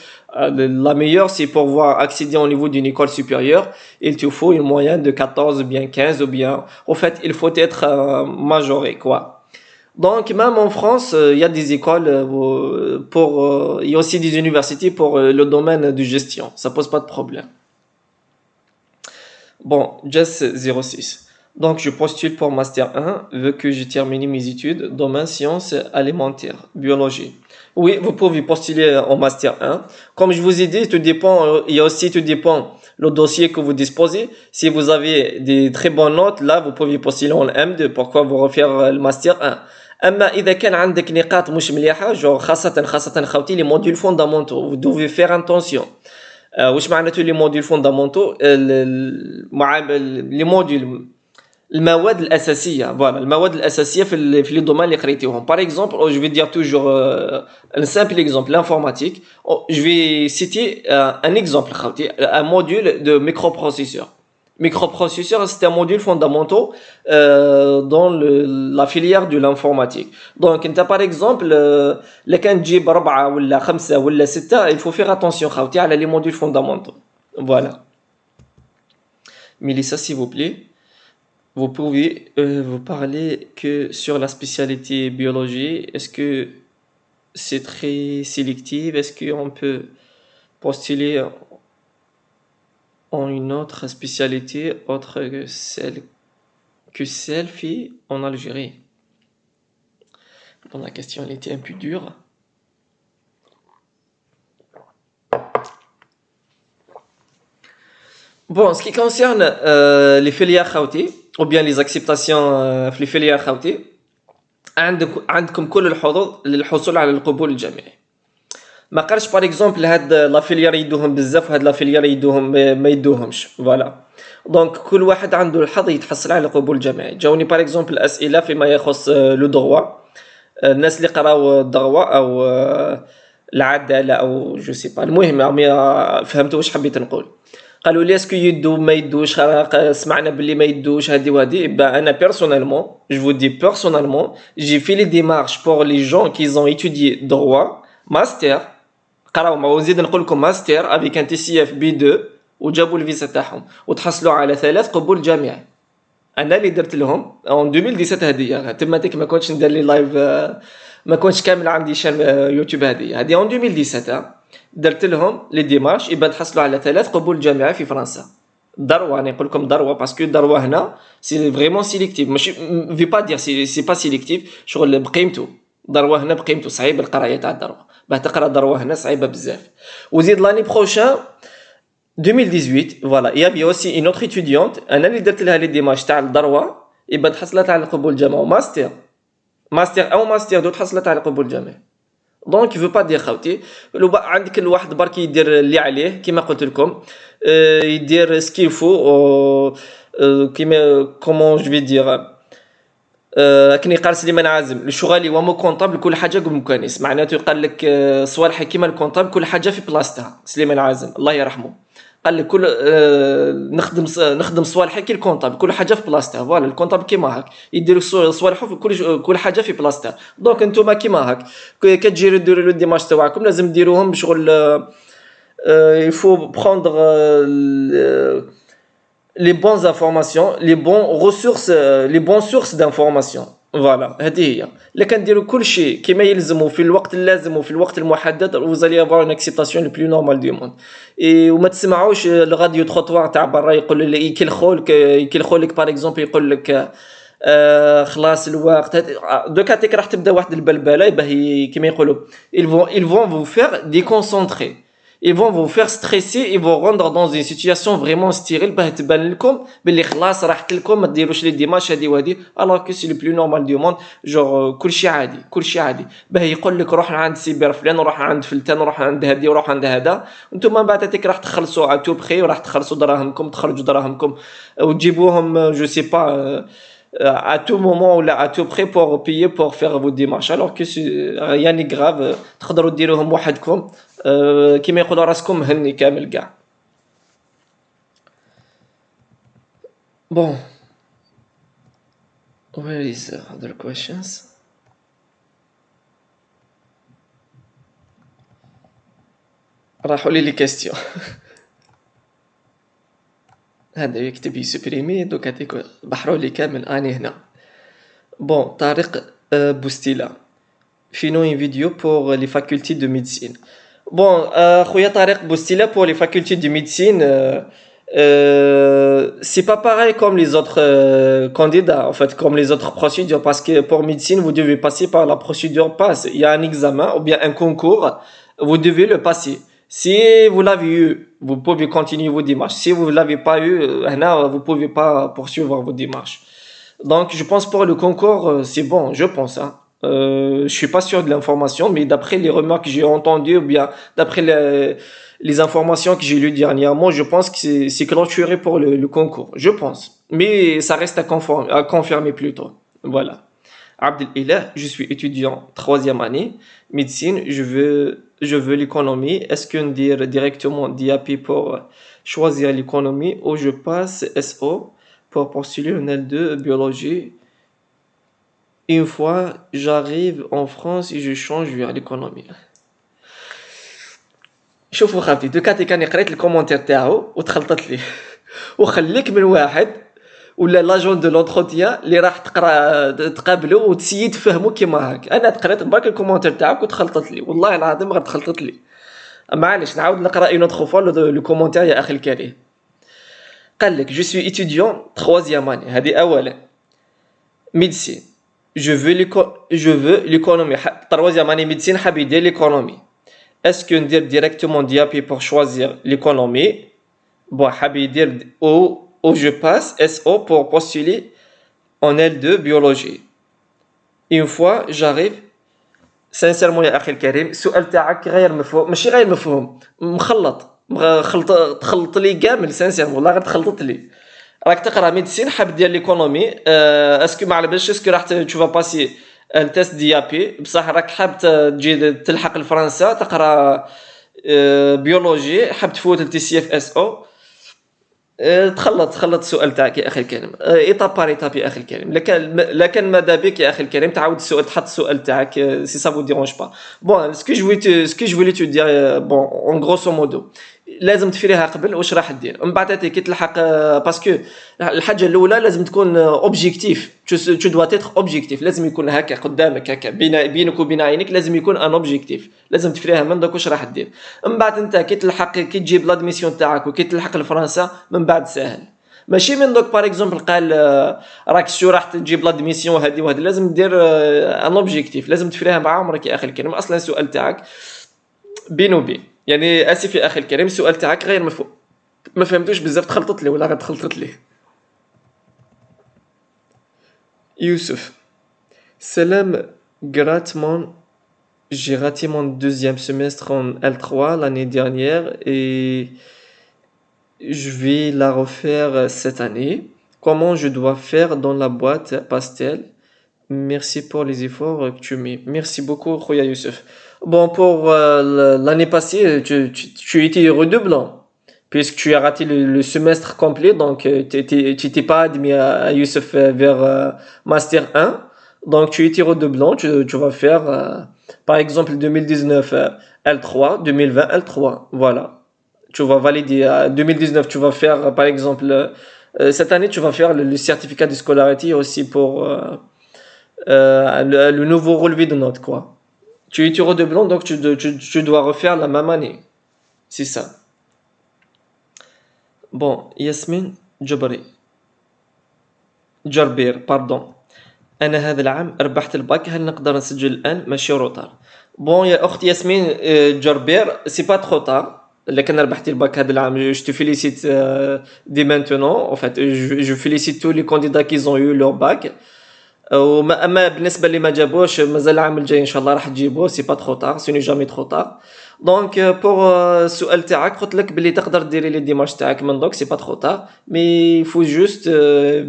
La meilleure c'est pour pouvoir accéder au niveau d'une école supérieure, il te faut une moyenne de 14 ou bien 15 ou bien, en fait il faut être majoré quoi. Donc même en France il y a des écoles il y a aussi des universités pour le domaine de gestion, ça pose pas de problème. Bon, Jess 06. Donc, je postule pour Master 1, vu que j'ai terminé mes études, domaine sciences alimentaires, biologie. Oui, vous pouvez postuler en Master 1. Comme je vous ai dit, tout dépend, il y a aussi, tout dépend le dossier que vous disposez. Si vous avez des très bonnes notes, là, vous pouvez postuler en M2. Pourquoi vous refaire le Master 1? اما اذا كان عندك نقاط مش مليحه، جو خاصه خوتي لي موديول فوندامونتو، vous devez faire attention. واش معناته لي موديول فوندامونتو؟ لي موديول المواد الاساسيه، فوالا المواد الاساسيه في لي دومين اللي قريتيهم. باغ اكزومبل جو في دير توجور ان سامبل اكزومبل لانفورماتيك، جو في سيتي ان اكزومبل خوتي، ان موديول دو ميكروبروسيسور. Microprocesseur, c'est un module fondamental dans la filière de l'informatique. Donc, par exemple, les quand تجيب 4 ولا 5 ولا 6, il faut faire attention خوتي على les modules fondamentaux. Voilà. Mélissa, s'il vous plaît, vous pouvez vous parler que sur la spécialité biologie. Est-ce que c'est très sélectif? Est-ce qu'on peut postuler en une autre spécialité autre que celle fait en Algérie? Bon, la question elle était un peu dure. Bon, en ce qui concerne les filières khawti ou bien les acceptations في les filières khawti, عندكم كل الحظوظ للحصول على القبول الجامعي. ما قالش باغ اكزومبل هاد لا فيليير يدوهم بزاف وهاد لا فيليير يدوهم ما يدوهمش، فوالا. دونك كل واحد عنده الحظ يتحصل على القبول الجامعي. جاوني باغ اكزومبل اسئله فيما يخص لو دغوا، الناس اللي قراو الدغوا او العداله او جو سي با، المهم فهمتوا واش حبيت نقول. قالوا لي اسكو يدو ما يدوش، سمعنا باللي ما يدوش هادي وهادي. با انا بيرسونيلمون جو فو دي بيرسونيلمون جي في لي ديمارش بور لي جون كي زون ايتوديي دغوا ماستر، قراو ما وزيد نقول لكم ماستر افيك ان تي سي اف بي 2 وجابوا الفيزا تاعهم وتحصلوا على 3 قبول جامعي. انا اللي درت لهم اون 2017 هذه تماتيك، ما كنتش ندير لي لايف، ما كنتش كامل عندي شان يوتيوب. هذه اون 2017 درت لهم لي ديمارش يبان تحصلوا على 3 قبول جامعي في فرنسا. ضروا، انا نقول لكم ضروا باسكو ضروا هنا سي فريمون سيليكتيف، ماشي في با دير سي با سيليكتيف، شغل بقيمته. ضروا هنا بقيمته، صعيب القرايه تاع الضروا، باه تقرا ضروا هنا صعيبه بزاف. وزيد لاني بروشان 2018 فوالا يابي اوسي اون اوتر étudiante انا اللي درت لها لي ديماش تاع الضروا يبان تحصلت على القبول الجامعي، ماستر او ماستر دو تحصلت على القبول الجامعي. دونك يفو با دير خوتي عندك الواحد برك يدير اللي عليه كيما قلت لكم، يدير سكيل فو كيما كومون جو في دير كني قال سليمان عازم الشغالي ومو كونطابل كل حاجه بمكانيس، معناته قال لك صوالح كيما الكونطابل كل حاجه في بلاصتها. سليمان عازم الله يرحمه، قال لك كل نخدم صوالحي كي الكونطابل، كل حاجه في بلاصتها. فوالا الكونطابل كيما هاك يدير صوالحو في كل حاجه في بلاصتها. دونك نتوما كيما هاك كتجيرو ديروا لو ديماش تاعكم لازم ديروهم بشغل il faut prendre les bonnes informations, les bonnes sources d'informations. فوالا هذه هي. الا كنديروا كل شيء كما يلزموا في الوقت اللازم وفي الوقت المحدد vous allez avoir une excitation le plus normal du monde. وما تسمعوش الراديو تروطوار تاع برا يقول لك يكلخوا لك باغ اكزومبل يقول لك خلاص الوقت دوكا راح تبدا واحد البلبله باهي كما يقولوا ils vont vous faire déconcentrer. Ils vont vous faire stresser, ils vont rendre dans une situation vraiment stérile باه تبان لكم باللي خلاص راحت لكم ما ديروش لي ديماش هذه وهذه alors que c'est le plus normal du monde genre كلشي عادي باه يقول لك روح عند سيبر فلان وروح عند فلتان وروح عند هذه وروح عند هذا انتم من بعد تك راح تخلصوا ا تو بخي وراح تخلصوا دراهمكم تخرجوا دراهمكم وتجيبوهم جو سي با à tout moment ou là à tout près pour payer pour faire vos démarches alors que rien n'est grave تقدروا ديروهم وحدكم كيما يقولوا راسكم مهني كامل كاع. Bon, where is the other questions? راحوا لي كيستيون. هذا يكتب يسبريمي دوكا تيكو بحروا لي كامل اني هنا. بون طارق بوستيلا فينو une vidéo pour les facultés de médecine. Bon, خويا طارق بوستيلا pour les facultés de médecine c'est pas pareil comme les autres candidats en fait comme les autres procédures parce que pour médecine vous devez passer par la procédure PASS, il y a un examen ou bien un concours, vous devez le passer. Si vous l'avez eu, vous pouvez continuer vos démarches. Si vous l'avez pas eu, vous pouvez pas poursuivre vos démarches. Donc je pense pour le concours c'est bon, je pense hein. Je suis pas sûr de l'information, mais d'après les rumeurs que j'ai entendues ou bien d'après les informations que j'ai lues dernièrement, je pense que c'est clôturé pour le concours. Je pense, mais ça reste à confirmer plutôt. Voilà. Abdel Ilah, je suis étudiant 3e année médecine. Je veux l'économie. Est-ce qu'on dit directement DAP pour choisir l'économie ou je passe SO pour postuler une L2 biologie? Une fois j'arrive en France et je change vers l'économie. شوفوا خاوتي دوكا كاني قريت الكومونتير تاعو وتخلطت لي وخليك من واحد ولا لاجون دو لونتروتيان اللي راح تقابلو وتسيي تفهمو كيما هاك. انا قريت برك الكومونتير تاعك وتخلطت لي والله العظيم غير تخلطت لي. معليش نعاود نقرا اون اوتر فوا لو كومونتير يا اخي الكريم. قال لك جو سوي étudiant 3e année هذه اولا médecine. Je veux l'économie. Troisième année médecine, حاب يدير l'économie. Est-ce qu'on dit directement DAP pour choisir l'économie? Bon, حاب يدير ou je passe SO pour postuler en L2 biologie. Une fois j'arrive sincèrement يا أخي الكريم السؤال تاعك غير مفهوم ماشي غير مفهوم تخلط لي كامل sincèrement والله غير تخلطت لي. راك تقرا ميديسين حاب دير ليكونومي اسكو ما على بالش اسكو راح تشوفا باسي التيست دي بي بصح راك حاب تجي تلحق الفرنسا تقرا بيولوجي حاب تفوت التي سي اف اس او تخلط السؤال تاعك يا اخي الكريم ايطاب بار ايطاب يا اخي الكريم لكن ماذا بك يا اخي الكريم تعاود السؤال تحط السؤال تاعك سي سا فو ديرونج با بون سكو جو فولي تو دير بون اون غروسو مودو لازم تفريها قبل واش راح دير من بعد كي تلحق باسكو الحاجه الاولى لازم تكون اوبجيكتيف تو دوا تيتر اوبجيكتيف لازم يكون هكا قدامك هكا بينك وبين عينك لازم يكون ان اوبجيكتيف لازم تفريها من داك واش راح دير من بعد انت كي تلحق كي تجيب لادميسيون تاعك وكي تلحق لفرنسا من بعد ساهل ماشي من دوك باغ اكزومبل قال راك شو راح تجيب لادميسيون هذه وهذه لازم دير ان اوبجيكتيف لازم تفريها مع عمرك يا اخي الكريم اصلا السؤال تاعك بينو بين يعني اسف يا اخي الكريم السؤال تاعك غير مفهوم ما فهمتوش بزاف تخلطت لي ولا غير تخلطت لي. يوسف سلام j'ai raté mon deuxième semestre en L3 l'année dernière et je vais la refaire cette année. Comment je dois faire dans la boîte Pastel? Merci pour les efforts que tu mets. Merci beaucoup Khoya Youssef. Bon, pour l'année passée, tu étais redoublant. puisque tu as raté le semestre complet, donc tu n'étais pas admis à Youssef vers Master 1. Donc tu étais redoublant, tu vas faire par exemple 2019 L3, 2020 L3. Voilà. Tu vas valider. 2019, tu vas faire par exemple, cette année, tu vas faire le certificat de scolarité aussi pour le nouveau relevé de notes, quoi. Tu étais redoublant, donc tu dois refaire la même année. C'est ça. Bon, Yasmine جبري جربير باردون. أنا هذا العام ربحت الباك، هل نقدر نسجل الآن؟ ماشي روطار. بون يا أختي ياسمين جربير، سي با ترو طار. لكن ربحتي الباك هذا العام، جو te félicite dès maintenant. En fait, je félicite tous les candidats qui ont eu leur bac. اما بالنسبه اللي ما جابوش مازال العام الجاي ان شاء الله راح تجيبوه، سي با ترو طار، سوني جامي ترو طار. دونك بور السؤال تاعك قلت لك بلي تقدر ديري لي ديمارش تاعك من دوك، سي با ترو طار، مي فو جوست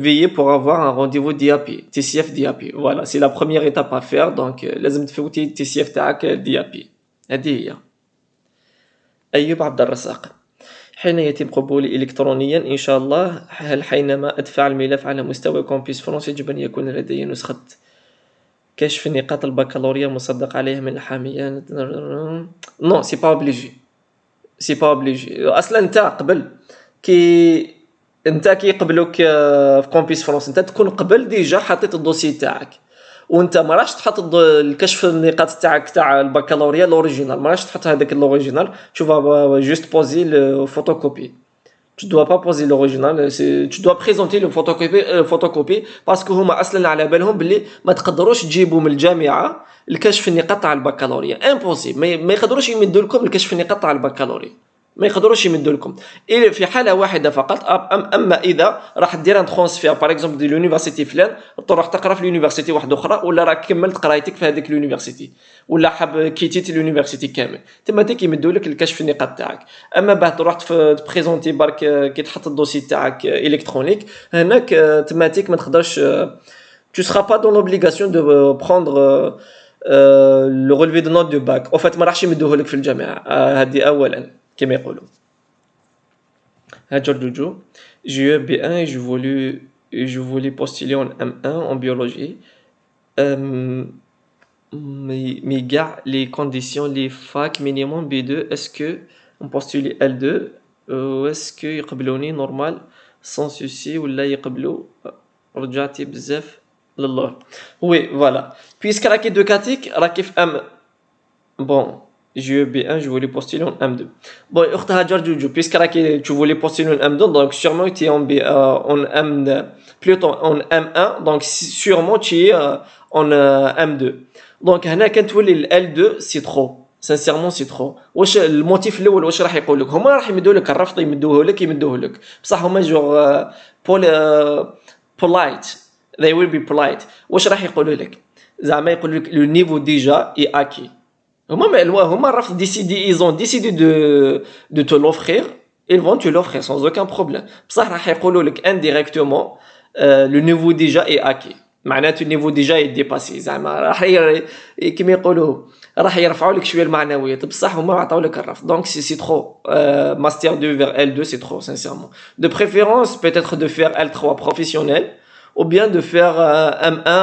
فيي بور افوار ان رونديفو دي ا بي تي سي اف دي ا بي. فوالا سي لا بروميير ايتاب ا فير، دونك لازم تفوتي تي سي اف تاعك دي ا بي. هذه هي. ايوب عبد الرزاق، حين يتم قبولي إلكترونيا إن شاء الله، هل حينما أدفع الملف على مستوى كومبيس فرنسا يجب أن يكون لدي نسخة كشف نقاط البكالوريا مصدق عليها من الحامية؟ نو سي با اوبليجي، سي با اوبليجي. أصلا أنت قبل كي أنت كي يقبلوك في كومبيس فرنسا أنت تكون قبل ديجا حطيت الدوسي تاعك، وانت ما راش تحط الكشف النقاط تاعك تاع البكالوريا الاوريجينال، ما راش تحط هذاك الاوريجينال، tu vas juste poser le photocopie. Tu dois pas poser l'original, tu dois présenter le photocopie parce que هما اصلا على بالهم باللي ما تقدروش تجيبوا من الجامعه الكشف النقاط تاع البكالوريا، امبوسيبل. ما يقدروش يمدوا لكم الكشف النقاط تاع البكالوريا، ما يقدروش يمدوا لكم الا في حاله واحده فقط. اما اذا راح دير ان ترانسفير باغ اكزومبل دي لونيفرسيتي فلان، تروح تقرا في لونيفرسيتي واحده اخرى، ولا راك كملت قرايتك في هذيك لونيفرسيتي، ولا حاب كيتيت لونيفرسيتي كامل، تما تيك يمدوا لك الكشف النقاط تاعك. اما بعد تروح تبريزونتي برك كي تحط الدوسي تاعك الكترونيك، هناك تماتيك ما تقدرش tu seras pas dans l'obligation de prendre le relevé de notes de bac. En fait ما راحش يمدوه لك في الجامعه. هذه اولا كما يقولوا. هاجر دوجو، j'ai eu B1 et je voulais postuler en M1 en biologie. Mais gars, les conditions, les fac minimum B2, est-ce que on postule L2 ou est-ce que يقبلوني normal sans souci ولا يقبلوا رجعتي بزاف لله؟ Oui, voilà. Puisque راكي دوكاتيك راكي في M. Bon, j'ai eu B1, je voulais postuler en M2. Bon, أخت هاجر جوجو، puisque راكي tu voulais postuler en M2, donc sûrement tu es en en M, plutôt en M1, donc sûrement tu es en M2. Donc هنا كنتولي ال L2 سي ترو، سانسيرمون سي ترو. واش الموتيف الاول واش راح يقول لك؟ هما راح يمدوا لك الرفض، يمدوه لك بصح هما جوغ polite. They will be polite. واش راح يقولوا لك؟ زعما يقولوا لك لو نيفو ديجا اي اكي. هما الرفض ديسيدي، ils ont décidé de te l'offrir, ils vont te l'offrir sans aucun problème. بصح راح يقولوا لك indirectement le niveau déjà est acquis. معناته النيفو ديجا يديباسي، زعما راح كيما يقولوا راح يرفعوا لك شويه المعنويات، بصح هما عطاو لك الرفض. دونك سي ترو. ماستر 2 vers L2 c'est trop sincèrement. De préférence peut-être de faire L3 professionnel ou bien de faire M1,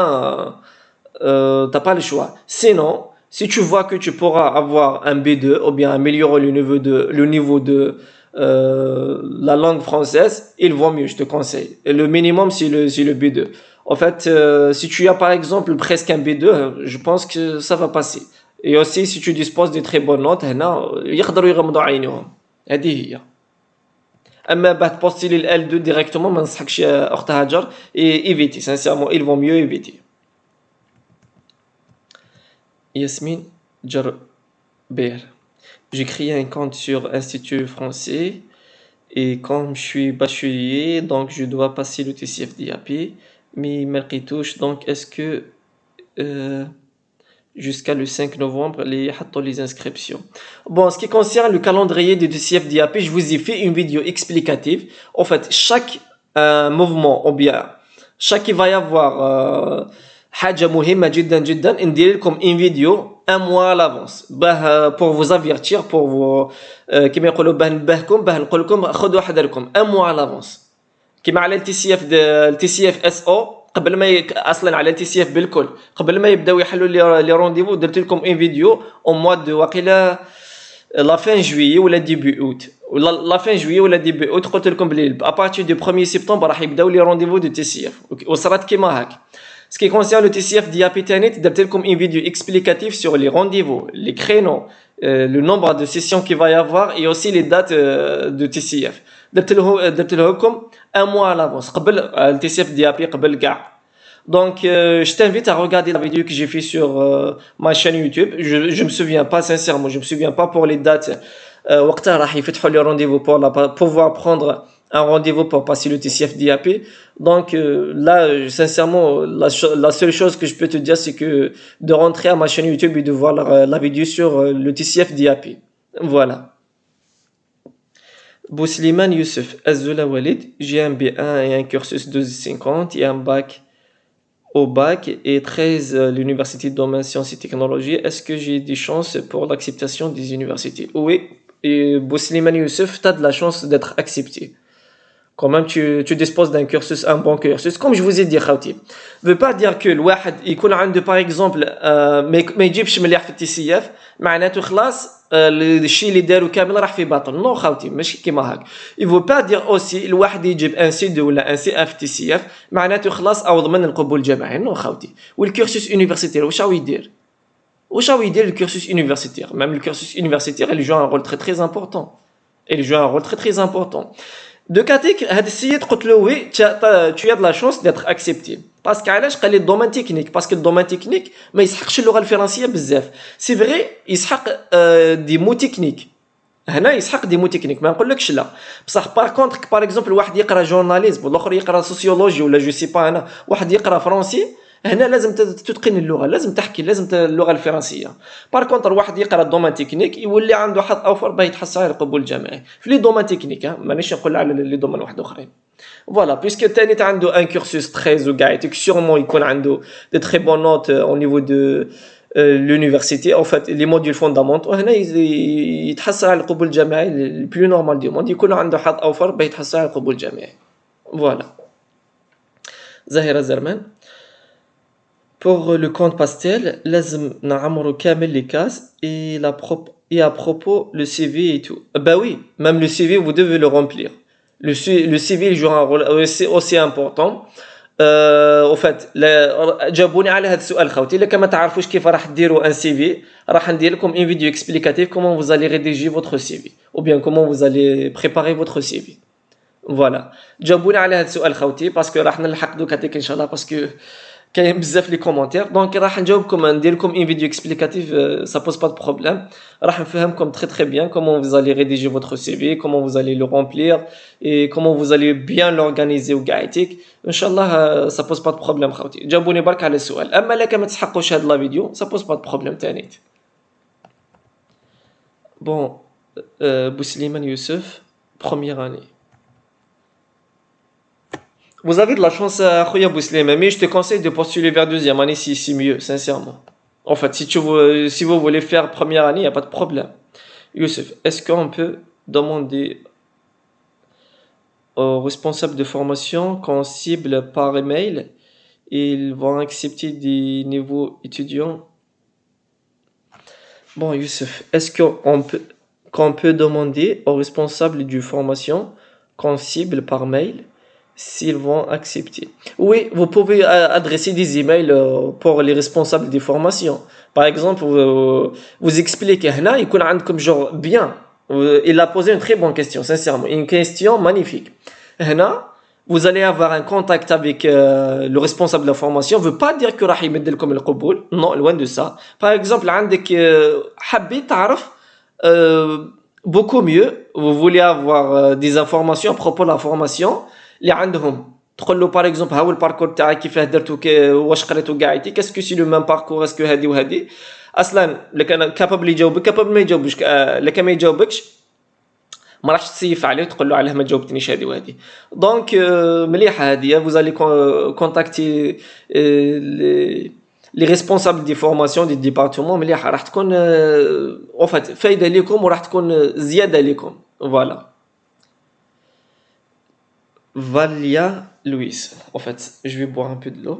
t'as pas le choix. Sinon, si tu vois que tu pourras avoir un B2 ou bien améliorer le niveau de la langue française, il vaut mieux, je te conseille. Et le minimum c'est le B2. En fait, si tu as par exemple presque un B2, je pense que ça va passer. Et aussi si tu disposes de très bonnes notes, هنا يقدروا يغمضوا عينيهم. هذه هي. اما بعد بوستيلي ال L2 directement ما نصحكش يا اخت هاجر، éviter sincèrement, il vaut mieux éviter. Yasmine Djerber, j'ai créé un compte sur Institut français et comme je suis bachelier, donc je dois passer le TCF DAP, mais malgré tout, donc est-ce que jusqu'à le 5 novembre, les inscriptions. Bon, en ce qui concerne le calendrier de TCF DAP, je vous ai fait une vidéo explicative. En fait, chaque mouvement ou bien chaque il va y avoir حاجة مهمة جدا جدا ندير لكم une vidéo un mois à l'avance pour vous avertir pour vous كما يقولوا نبهكم نقول لكم خذوا حذركم un mois à l'avance كما على التي سي اف اس او قبل ما اصلا على التي سي اف بالكل قبل ما يبداو يحلوا لي رونديفو درت لكم ان فيديو او موا دو واقيلا لا فين جويي ولا ديبي اوت ولا لا فين جويي ولا ديبي اوت قلت لكم بلي ابارتي دو 1 سبتمبر راح يبداو لي رونديفو دو تي سي اف وصرات كيما هاك Ce qui concerne le TCF d'IAPTNet, درت لكم une vidéo explicative sur les rendez-vous, les créneaux, le nombre de sessions qu'il va y avoir et aussi les dates de TCF. درت لكم un mois à l'avance قبل le TCF d'IAP قبل كاع. Donc je t'invite à regarder la vidéo que j'ai fait sur ma chaîne YouTube. Je me souviens pas sincèrement, je me souviens pas pour les dates وقتها راح يفتحوا لي rendez-vous pour pouvoir prendre un rendez-vous pour passer le TCF d'IAP. Donc là, sincèrement, la seule chose que je peux te dire, c'est que de rentrer à ma chaîne YouTube et de voir la vidéo sur le TCF d'IAP. Voilà. Bousliman Youssef, Azzoula Walid, j'ai un B1 et un cursus 250 et un bac au bac et 13 l'université de domaine sciences et technologies. Est-ce que j'ai des chances pour l'acceptation des universités? Oui, et Bousliman Youssef, tu as de la chance d'être accepté. Quand même tu disposes d'un cursus, un bon cursus, comme je vous ai dit خاوتي. Veut pas dire que الواحد يكون عنده par exemple ما يجيبش مليح في التي سي اف معناته خلاص الشيء اللي داروا كامل راح في باطل. نو خاوتي ماشي كيما هاك. Il veut pas dire aussi الواحد يجيب ان سي 2 ولا ان سي اف تي سي اف معناته خلاص او ضمن القبول الجامعي. نو خاوتي. والكورسوس يونيفرسيتير واش راهو يدير؟ واش راهو يدير الكورسوس يونيفرسيتير؟ Même le cursus universitaire il joue un rôle très très important. Il joue un rôle très très important. De كاتيك هاد السيد قلت له وي tu as de la chance d'être accepté باسكو علاش قال لي الدومين تكنيك باسكو الدومين تكنيك ما يسحقش اللغه الفرنسيه بزاف سي فري يسحق دي مو تكنيك هنا يسحق دي مو تكنيك ما نقولكش لا بصح بار كونطخ باغ اكزومبل واحد يقرا جورناليزم والاخر يقرا سوسيولوجي ولا جو سي با انا واحد يقرا فرنسي هنا لازم تتقن اللغه لازم تحكي لازم اللغه الفرنسيه بار كونتر واحد يقرا الدومين تكنيك يولي عنده حظ اوفر باه يتحصل على القبول الجامعي في لي دومين تكنيك مانيش نقول على لي دومين واحد اخرين فوالا بيسكو تاني عنده ان كورسوس 13 وكاع سيغمون يكون عنده دي تري بون نوت او نيفو دو l'université en fait les modules fondamentaux هنا يتحصل على القبول الجامعي البلو نورمال دي موند يكون عنده حظ اوفر باه يتحصل على القبول الجامعي فوالا زهيرة زرمان. Pour le compte pastel, لازم نعمرو كامل les cases et à propos le CV et tout. Bah oui, même le CV vous devez le remplir. Le CV il joue un rôle aussi important. Au fait, جاوبوني على هذا السؤال خوتي الا كما تعرفوش كيف راح ديروا un CV راح ندير لكم une vidéo explicative comment vous allez rédiger votre CV ou bien comment vous allez préparer votre CV. Voilà. جاوبوني على هذا السؤال خوتي باسكو راح نلحق دوك هذيك ان شاء الله باسكو كاين بزاف لي كومونتير دونك راح نجاوبكم ندير لكم ان فيديو اكسبليكاتيف سا بوز با دو بروبليم راح نفهمكم très très bien comment vous allez rédiger votre CV comment vous allez le remplir et comment vous allez bien l'organiser وكاعتيك ان شاء الله سا بوز با دو بروبليم خوتي جاوبوني برك على السؤال اما لا ما تسحقوش هذا لا فيديو سا بوز با دو بروبليم تانيت بون بوسليمان يوسف première année. Vous avez de la chance à Khouya Bouslema, mais je te conseille de postuler vers deuxième année si c'est mieux, sincèrement. En fait, si vous voulez faire première année, il n'y a pas de problème. Youssef, est-ce qu'on peut demander aux responsables de formation qu'on cible par email et ils vont accepter des niveaux étudiants? Bon, Youssef, est-ce qu'on peut demander aux responsables de formation qu'on cible par mail s'ils vont accepter? Oui, vous pouvez adresser des emails pour les responsables des formations. Par exemple, vous expliquez هنا يكون عندكم genre bien. Il a posé une très bonne question, sincèrement, une question magnifique. هنا vous allez avoir un contact avec le responsable de la formation. Veut pas dire que راح يمد لكم القبول. Non, loin de ça. Par exemple, عندك حبيت تعرف beaucoup mieux. Vous voulez avoir des informations à propos de la formation. اللي عندهم تقول له باغ اكزومبل ها هو الباركور تاعك كيفاه درتو واش قريتو كاعتي كاسكو سي لو ميم باركور اسكو هادي وهادي اصلا اللي كان كابابل يجاوبك كابابل ما يجاوبش اللي كان ما يجاوبكش ما راحش تسيف عليه تقول له علاه ما جاوبتنيش هادي وهادي دونك مليحه هادي فوزالي كونتاكتي les responsables des formations des départements مليحة راح تكون en fait فايدة ليكم وراح تكون زيادة ليكم voilà. Valia Louis. En fait, je vais boire un peu de l'eau.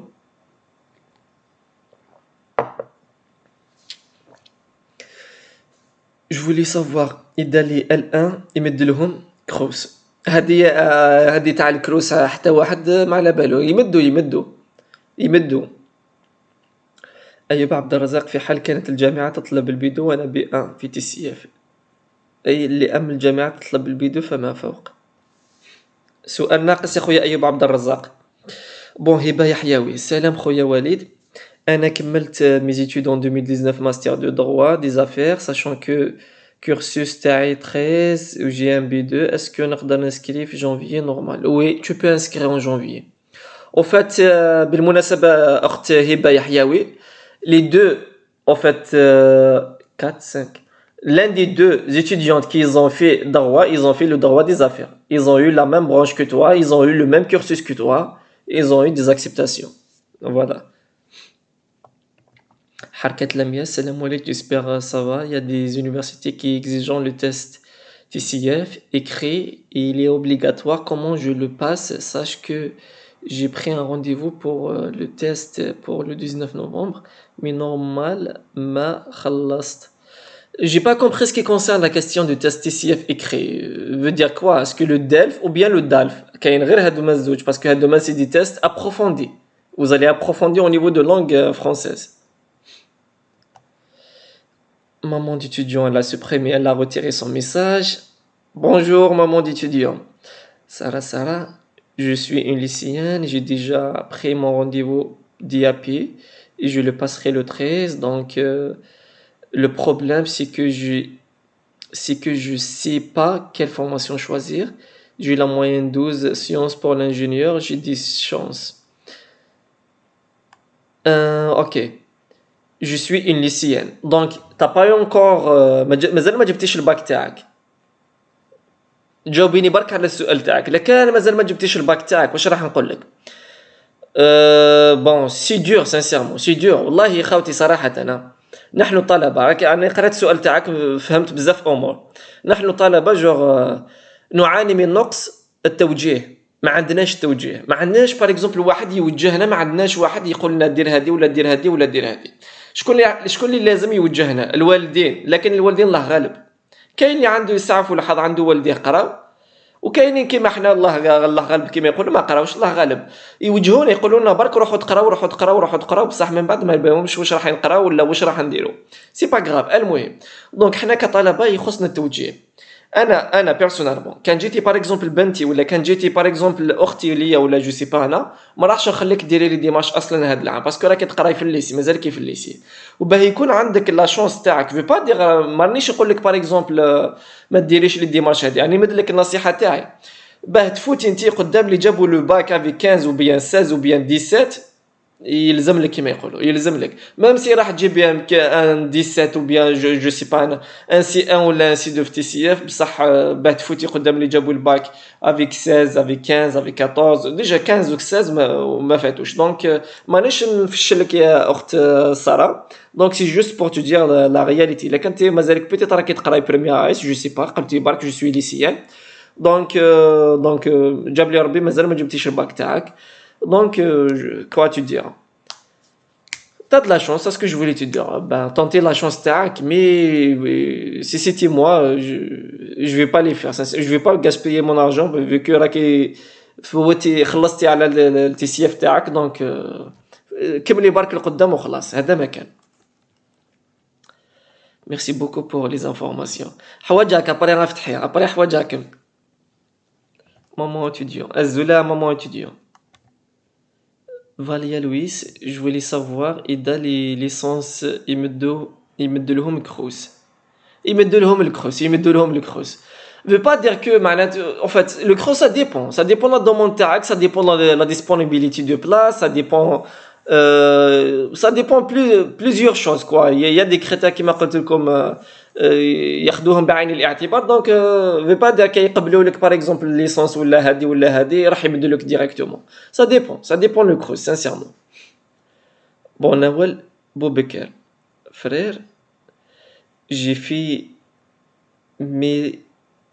Je voulais savoir إذا L1 يمد لهم كروس. هذه تاع الكروس حتى واحد ما على باله يمدوا. أيوب عبد الرزاق في حال كانت الجامعة تطلب البيدو وأنا B1 في TCF. أي اللي أم الجامعة تطلب البيدو فما فوق. سؤال ناقص يا خويا أيوب عبد الرزاق. بون هبة يحيوي. سلام خويا وليد. أنا كملت mes études en 2019 master de droit des affaires sachant que cursus تاعي 13 ou j'ai un B2 est-ce que نقدر نسكري في janvier normal. Oui, tu peux inscrire en janvier. En fait بالمناسبة أخت هبة يحيوي les deux en fait 4 5 l'un des deux étudiantes qui ont fait droit, ils ont fait le droit des affaires. Ils ont eu la même branche que toi, ils ont eu le même cursus que toi, ils ont eu des acceptations. Voilà. Harkat Lamia, salam alaikum, j'espère ça va. Il y a des universités qui exigent le test TCF écrit et il est obligatoire. Comment je le passe? Sache que j'ai pris un rendez-vous pour le test pour le 19 novembre, mais normal, ma khallast. J'ai pas compris ce qui concerne la question du test TCF écrit. Veut dire quoi? Est-ce que le DELF ou bien le DALF? Parce que هادوما c'est des tests approfondis. Vous allez approfondir au niveau de langue française. Maman d'étudiant, elle a supprimé, elle a retiré son message. Bonjour maman d'étudiant. Sarah, je suis une lycéenne, j'ai déjà pris mon rendez-vous d'IAP et je le passerai le 13. Donc le problème c'est que je sais pas quelle formation choisir. J'ai la moyenne 12 sciences pour l'ingénieur, j'ai 10 chances. Ok. Je suis une lycéenne. Donc, t'as pas eu encore مازال ما جبتيش الباك تاعك. جاوبيني برك على السؤال تاعك. لكان مازال ما جبتيش الباك تاعك واش راح نقول لك؟ بون سي دور سانسيرمون سي دور والله خاوتي صراحة أنا نحن طلبة راك أنا قرأت السؤال تاعك فهمت بزاف أمور. نحن طلبة جوغ نعاني من نقص التوجيه. ما عندناش توجيه، ما عندناش باغ اكزومبل واحد يوجهنا، ما عندناش واحد يقول لنا دير هذه ولا دير هذه ولا دير هذه. شكون اللي لازم يوجهنا؟ الوالدين، لكن الوالدين الله غالب. كاين اللي عنده يسعف ولا حظ عنده والديه قراو، وكاينين كيما حنا الله غالب كيما يقولوا ما قراوش الله غالب. يوجهونا يقولوا لنا برك روحوا تقراو بصح من بعد ما يبانهمش واش راح نقراو ولا واش راح نديروا. سي با غراف. المهم دونك حنا كطلبه يخصنا التوجيه. انا بيرسونالمون كان جيتي باغ اكزومبل بنتي ولا كان جيتي باغ اكزومبل اختي ليا ولا جو سي با انا ما راحش نخليك ديري لي ديماش اصلا هاد العام باسكو راكي تقراي في الليسي مازالكي في الليسي وباه يكون عندك لا شونس تاعك في با دير مانيش نقول لك باغ اكزومبل ما ديريش لي ديماش هادي يعني مد لك النصيحه تاعي باه تفوتي انتي قدام اللي جابوا لو باك افي 15 ou bien 16 ou bien 17 يلزم لك كيما يقولوا يلزم لك ميم سي راح تجيب بها ان 17 ou bien جو سي با انا ان سي 1 ولا ان سي 2 في تي سي اف بصح باه تفوتي قدام اللي جابوا الباك افيك 16 افيك 15 افيك 14 ديجا 15 و 16 ما فاتوش دونك مانيش نفشلك يا اخت ساره دونك سي جوست بور تو دير لا رياليتي الا كنتي مازالك بيتيت راكي تقراي بريمير ايس جو سي با قلتي برك جو سوي ليسيان دونك جاب لي ربي مازال ما جبتيش الباك تاعك. Donc, quoi tu dire? T'as de la chance, c'est ce que je voulais te dire. Ben, tenter la chance tac, mais si c'était moi, je vais pas les faire. Je vais pas gaspiller mon argent vu que راكي فوتي خلصتي على التي سي اف تاعك دونك كملي برك لقدام وخلاص هذا ما كان. Merci beaucoup pour les informations. حواجاك ابري غنفتحي ابري حواجاكم. Maman étudiant. Azula maman étudiant. Valia Louis, je voulais savoir إذا les licences يمدوا لهم كروس. يمدوا لهم الكروس. Veut pas dire que en fait le cross ça dépend de la demande تاعك, ça dépend de la disponibilité de place, ça dépend plusieurs choses quoi. Il y a des critères qui قلت لكم ياخذوهم بعين الاعتبار دونك veut pas dire كيقبلوا لك par exemple ليسونس ولا هذه راح يمدوا لك directement. Ça dépend le cross sincèrement. Bon, Nawal Boubacar, frère, j'ai fait mes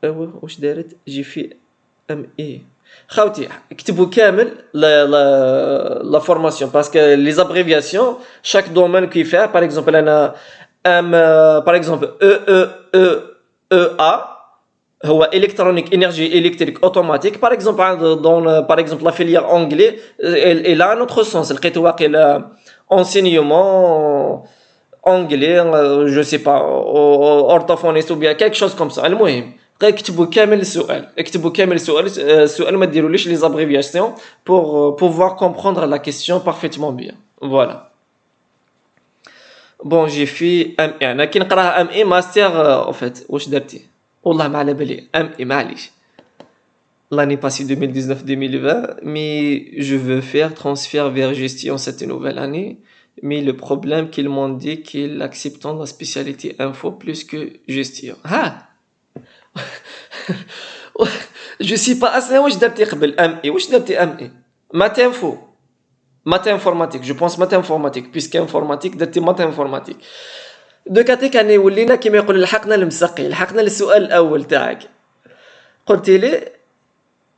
واش دارت j'ai fait ME. خاوتي اكتبوا كامل la formation parce que les abréviations chaque domaine كيفاه par exemple انا ام par exemple EEA هو électronique énergie électrique automatique par exemple dans par exemple la filière anglais elle a un autre sens لقيت واقيلا enseignement anglais je sais pas orthophoniste ou bien quelque chose comme ça المهم اكتبوا كامل السؤال اكتبوا كامل السؤال ما ديروليش les abréviations pour pouvoir comprendre la question parfaitement bien voilà. Bon j'ai fait ME انا كي نقراها ME master en fait واش درتي والله ما على بالي ME معليش l'année passée 2019-2020 mais je veux faire transfert vers gestion cette nouvelle année mais le problème qu'ils m'ont dit qu'ils acceptent la spécialité info plus que gestion ah je sais pas اصلا واش درتي قبل ME واش درتي ME maths info maths informatique je pense maths informatique puisque informatique درتي maths informatique دوكاتيك اني ولينا كيما يقول لحقنا المسقي لحقنا للسؤال الاول تاعك قلت لي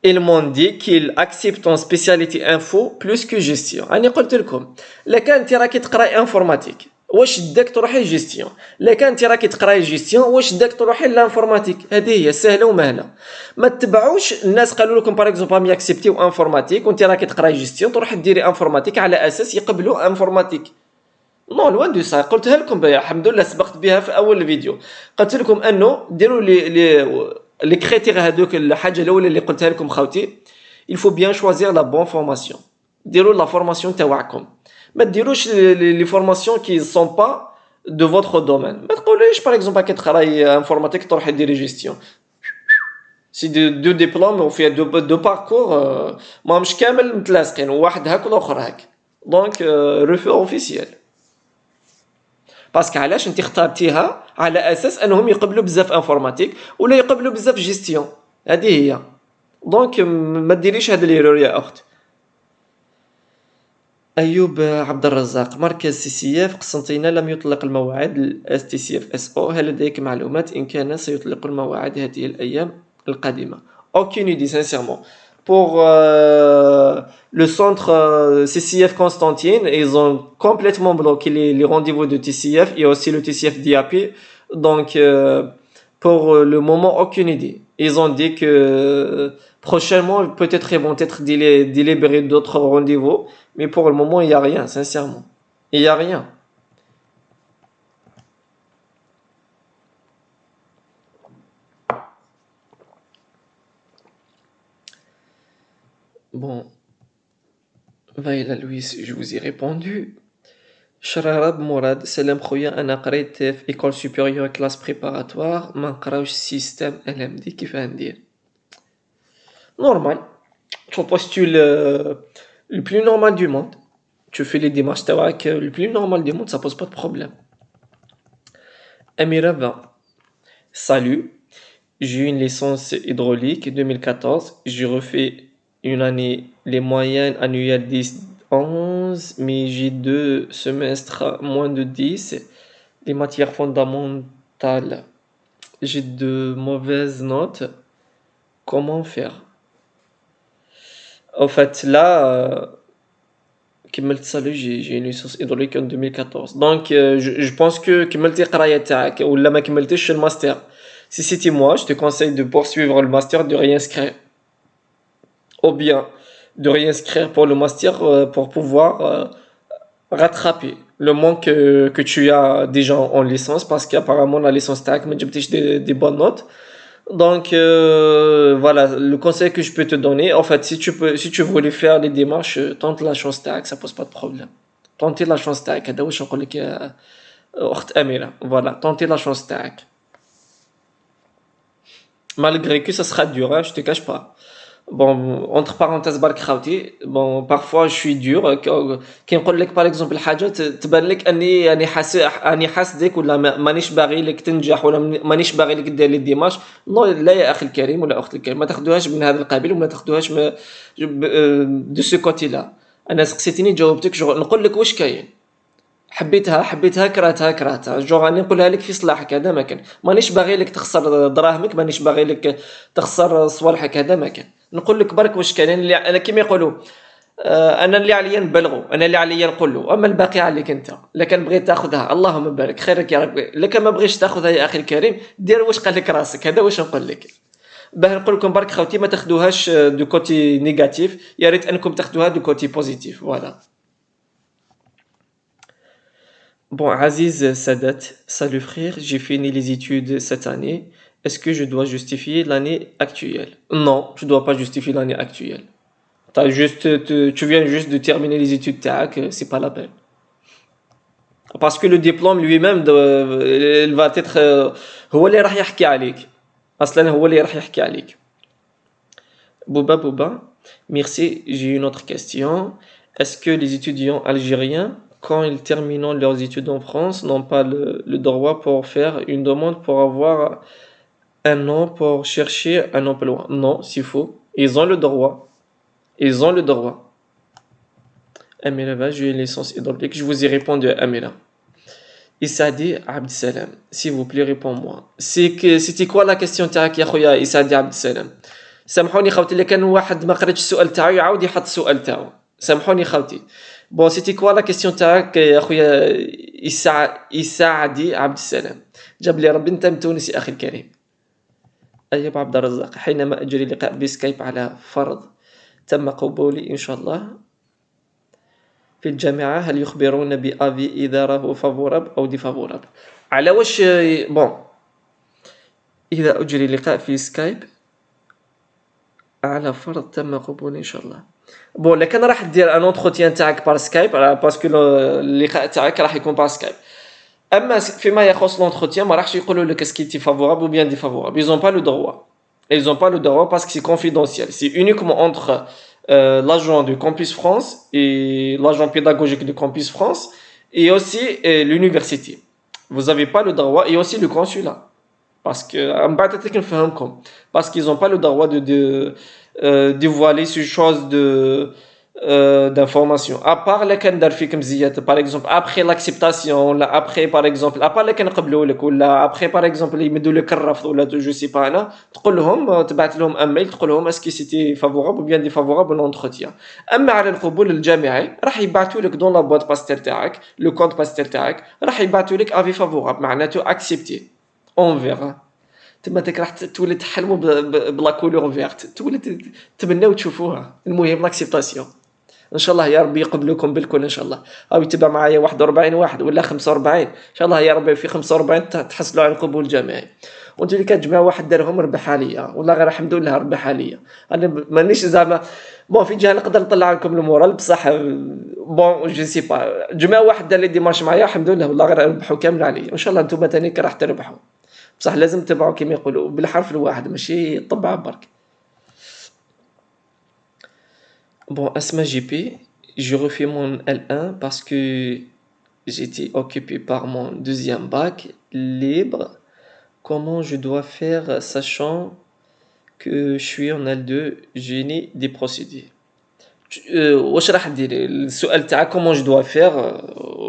ils m'ont dit qu'ils acceptent en spécialité info plus que gestion راني قلت لكم لا كان انت راكي تقراي انفورماتيك واش داك تروحي جيستيون لا كان انت راكي تقراي جيستيون واش داك تروحي لانفورماتيك هذه هي سهله ومهله ما تتبعوش الناس قالوا لكم باغ اكزومبل مي اكسبتيو انفورماتيك وانت راكي تقراي جيستيون تروحي ديري انفورماتيك على اساس يقبلوا انفورماتيك نو لوان دو سا قلتها لكم الحمد لله سبقت بها في اول فيديو قلت لكم انه ديروا لي كريتير هذوك الحاجه الاولى اللي قلتها لكم خاوتي il faut bien choisir la bonne formation ديروا لا فورماسيون تاعكم ما ديروش لي فورماسيون كي سون با دو فوتر دومين ما تقوليش باغ اكزومبل كي تقراي انفورماتيك تروحي ديري جيستيون سي دو ديبلوم وفيها دو باركور ماهمش كامل متلاصقين واحد هاك والاخر هاك دونك ريفو اوفيسيال باسكو علاش انت اختارتيها على اساس انهم يقبلوا بزاف انفورماتيك ولا يقبلوا بزاف جيستيون هذه هي دونك ما ديريش هذا ليرور يا اخت. ايوب عبد الرزاق مركز سي سي اف قسنطينة لم يطلق الموعد الاس تي سي اف اس او هل لديك معلومات ان كان سيطلق الموعد هذه الايام القادمه؟ aucune idée sincèrement pour le centre CCF Constantine ils ont complètement bloqué les rendez-vous de TCF et aussi le TCF DAP donc pour le moment aucune idée ils ont dit que prochainement peut-être ils vont être délibérés d'autres rendez-vous mais pour le moment il n'y a rien sincèrement il n'y a rien. Bon, Vaïla Louis, je vous ai répondu. Shrarab Mourad, salam خويا أنا قريت في école supérieure classe préparatoire ما نقراوش système LMD كيف ندير. Normal, tu postules le plus normal du monde. Tu fais les démarches تاعك le plus normal du monde, ça pose pas de problème. Amira 20. Salut, j'ai eu une licence hydraulique 2014, j'ai refait une année les moyennes annuelles 10 11 mais j'ai 2 semestres moins de 10 les matières fondamentales j'ai de mauvaises notes comment faire en fait là كملت سالو j'ai une licence hydraulique en 2014 donc je pense que كملتي القرايه تاعك ولا ما كملتيش الماستر si c'était moi je te conseille de poursuivre le master de réinscrire ou bien de réinscrire pour le master pour pouvoir rattraper le manque que tu as déjà en licence parce qu'apparemment la licence TAC m'a des bonnes notes donc voilà le conseil que je peux te donner en fait si tu voulais faire les démarches tente la chance TAC ça pose pas de problème tentez la chance TAC هذا واش نقول لك يا اخت اميره voilà tentez la chance TAC malgré que ça sera dur hein, je te cache pas. Bon, entre parenthèses برك خاوتي bon parfois je suis dur كي نقول لك par exemple الحاجه تبان لك اني حاسدك ولا مانيش باغي لك تنجح ولا مانيش باغي لك دير لي ديماش لا يا اخي الكريم ولا اختي الكريم ما تاخذوهاش من هذا القبيل وما تاخذوهاش دو سو كوتي لا انا سقسيتيني جاوبتك نقول لك واش كاين حبيتها كرهتها جو راني نقولها لك في صلاحك هذا ما كان مانيش باغي لك تخسر دراهمك مانيش باغي لك تخسر صوالحك هذا ما كان نقول لك برك واش كان انا كيما يقولوا انا اللي عليا نبلغو انا اللي عليا نقول له اما الباقي عليك انت الا كان بغيت تاخذها اللهم بارك خيرك يا ربي الا كان ما بغيتش تاخذها يا اخي الكريم دير واش قال لك راسك هذا واش نقول لك باه نقول لكم برك خوتي ما تاخذوهاش دو كوتي نيجاتيف يا ريت انكم تاخذوها دو كوتي بوزيتيف فوالا. Bon, Aziz Sadat, salut frère, j'ai fini les études cette année. Est-ce que je dois justifier l'année actuelle? Non, tu dois pas justifier l'année actuelle. Tu viens juste de terminer les études تاعك, c'est pas la peine. Parce que le diplôme lui-même, il va être, هو اللي راح يحكي عليك. أصلاً هو اللي راح يحكي عليك. Bouba, merci. J'ai une autre question. Est-ce que les étudiants algériens, quand ils terminent leurs études en France, n'ont pas le droit pour faire une demande pour avoir un nom pour chercher un emploi? Non, c'est faux. Ils ont le droit. Ils ont le droit. Amira, j'ai une licence hydraulique. Je vous ai répondu à Amira. Issadi Abdsalam, s'il vous plaît, réponds-moi. C'était quoi la question تاعك يا خويا Issadi Abdsalam? سامحوني خوتي اللي كان واحد ما قريتش السؤال تاعو يعاود يحط السؤال تاعو. سامحوني خوتي. Bon, c'était quoi la question تاعك يا خويا إسعدي عبد السلام؟ جاب لي ربي انت تونسي اخي الكريم. أيوب عبد الرزاق، حينما أجري لقاء بسكايب على فرض تم قبولي إن شاء الله في الجامعة هل يخبرون بأفي إذا راه فافوراب أو ديفافوراب؟ على واش بون إذا أجري لقاء في سكايب على فرض تم قبولي إن شاء الله. بون لكن راح دير ان اونتروتيان تاعك بار سكايب باسكو اللقاء تاعك راح يكون بار سكايب. اما فيما يخص لونتروتيان ما راحش يقولوا لك اسكي تي فافورابل ou bien défavorable. Ils ont pas le droit. Ils ont pas le droit parce que c'est confidentiel. C'est uniquement entre l'agent du Campus France et l'agent pédagogique du Campus France et aussi l'université. Vous avez pas le droit et aussi le consulat. Parce que parce qu'ils ont pas le droit de dévoiler ce chose d'information à part les كان دار فيك مزيات par exemple après l'acceptation ولا après par exemple à part les كان قبلوا لك ولا après par exemple يمدوا لك الرفض ولا جو سي با انا تقول لهم تبعت لهم ايميل تقول لهم اسكي سيتي فافورابل ou bien défavorable l'entretien. اما على القبول الجامعي راح يبعثوا لك دون لا بوات باستير تاعك لو كونت باستير تاعك راح يبعثوا لك افي فافورابل معناته اكسبتي اون فيغا تما داك راح تولي تحلموا بلا كولور فيرت تولي تمناو تشوفوها. المهم لاكسبتاسيون ان شاء الله يا ربي يقبلوكم بالكل ان شاء الله. او يتبع معايا 41 واحد ولا 45 ان شاء الله يا ربي في 45 تحصلوا على القبول الجامعي. وانتم اللي كتجمعوا واحد دارهم ربح عليا والله غير الحمد لله ربح عليا. انا مانيش زعما بون في جهه نقدر نطلع لكم المورال بصح بون جو سي با جماعه واحد دار لي ديمارش معايا الحمد لله والله غير ربحوا كامل عليا. ان شاء الله انتم ثاني راح تربحوا بصح لازم تتبعوا كما يقولوا بالحرف الواحد ماشي طبعا برك. Bon, Asma GP, je refais mon L1 parce que j'étais occupé par mon deuxième bac libre. Comment je dois faire sachant que je suis en L2, j'ai ni des procédés. واش راح ديري السؤال تاعك comment je dois faire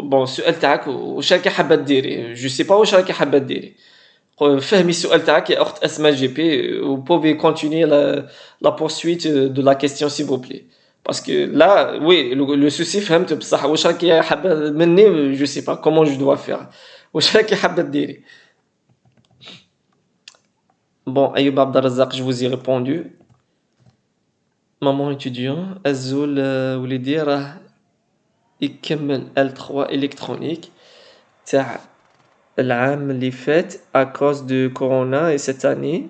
bon السؤال تاعك واش راكي حابه ديري جو سي با واش راكي حابه ديري فهمي السؤال تاعك يا اخت اسماء جي بي و pouvez continuer la poursuite de la question s'il vous plaît parce que là oui le souci فهمت بصح واش راكي حابه مني جو سي با comment je dois faire واش راكي حابه ديري. Bon, Ayoub Abdelrazak, je vous ai répondu. Maman étudiant, Azoul وليدي راه يكمل L3 électronique تاع العام اللي فات à cause de Corona et cette année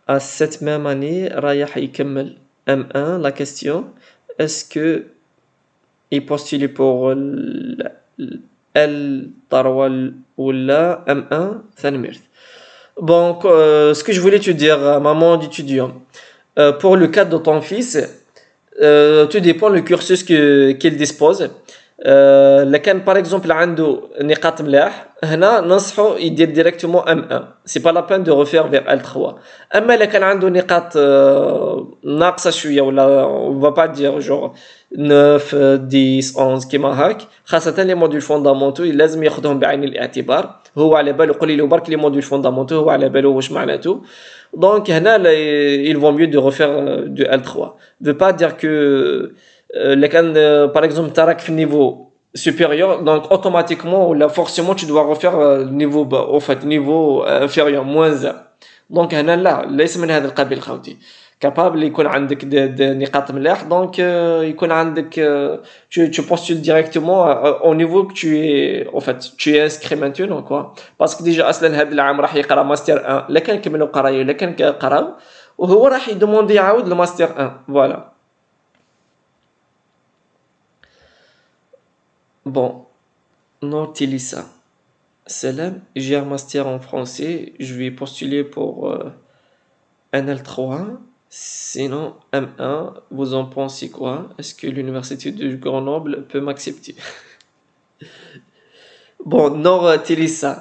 à cette même année رايح يكمل M1. La question est-ce que il postule pour L3 ولا M1 ثاني ميرث. Bon, ce que je voulais te dire, maman d'étudiant, pour le cas de ton fils, tout dépend le cursus qu'il dispose. لكان باغ اكزومبل عنده نقاط ملاح هنا ننصحو يدير ديريكتومون M1 سي با لا بين دو ريفير فيغ L3. اما الا كان عنده نقاط ناقصه شويه ولا on va pas dire genre 9 10 11 كيما هاك خاصه لي موديول فوندامونتو لازم ياخذهم بعين الاعتبار. هو على باله يقول لي برك لي موديول فوندامونتو هو على باله واش معناته. دونك هنا il vaut mieux de refaire du L3 veut pas dire que les par exemple tu as le niveau supérieur donc automatiquement ou là forcément tu dois refaire le niveau bas au fait niveau inférieur moins 1. donc هنا لا ليس من هذا القبيل خوتي capable يكون عندك نقاط ملاح donc يكون عندك tu postules directement au niveau que tu es en fait tu es inscrit maintenant quoi parce que déjà اصلا هذا العام راح يقرا ماستر 1 لا كان كملوا قرايه لا كان قراو وهو راح يدوموندي يعاود الماستر 1 فوالا. Bon, Nautilisa. Salam, j'ai un master en français. Je vais postuler pour un L3. Sinon, M1, vous en pensez quoi? Est-ce que l'université de Grenoble peut m'accepter? Bon, Nautilisa.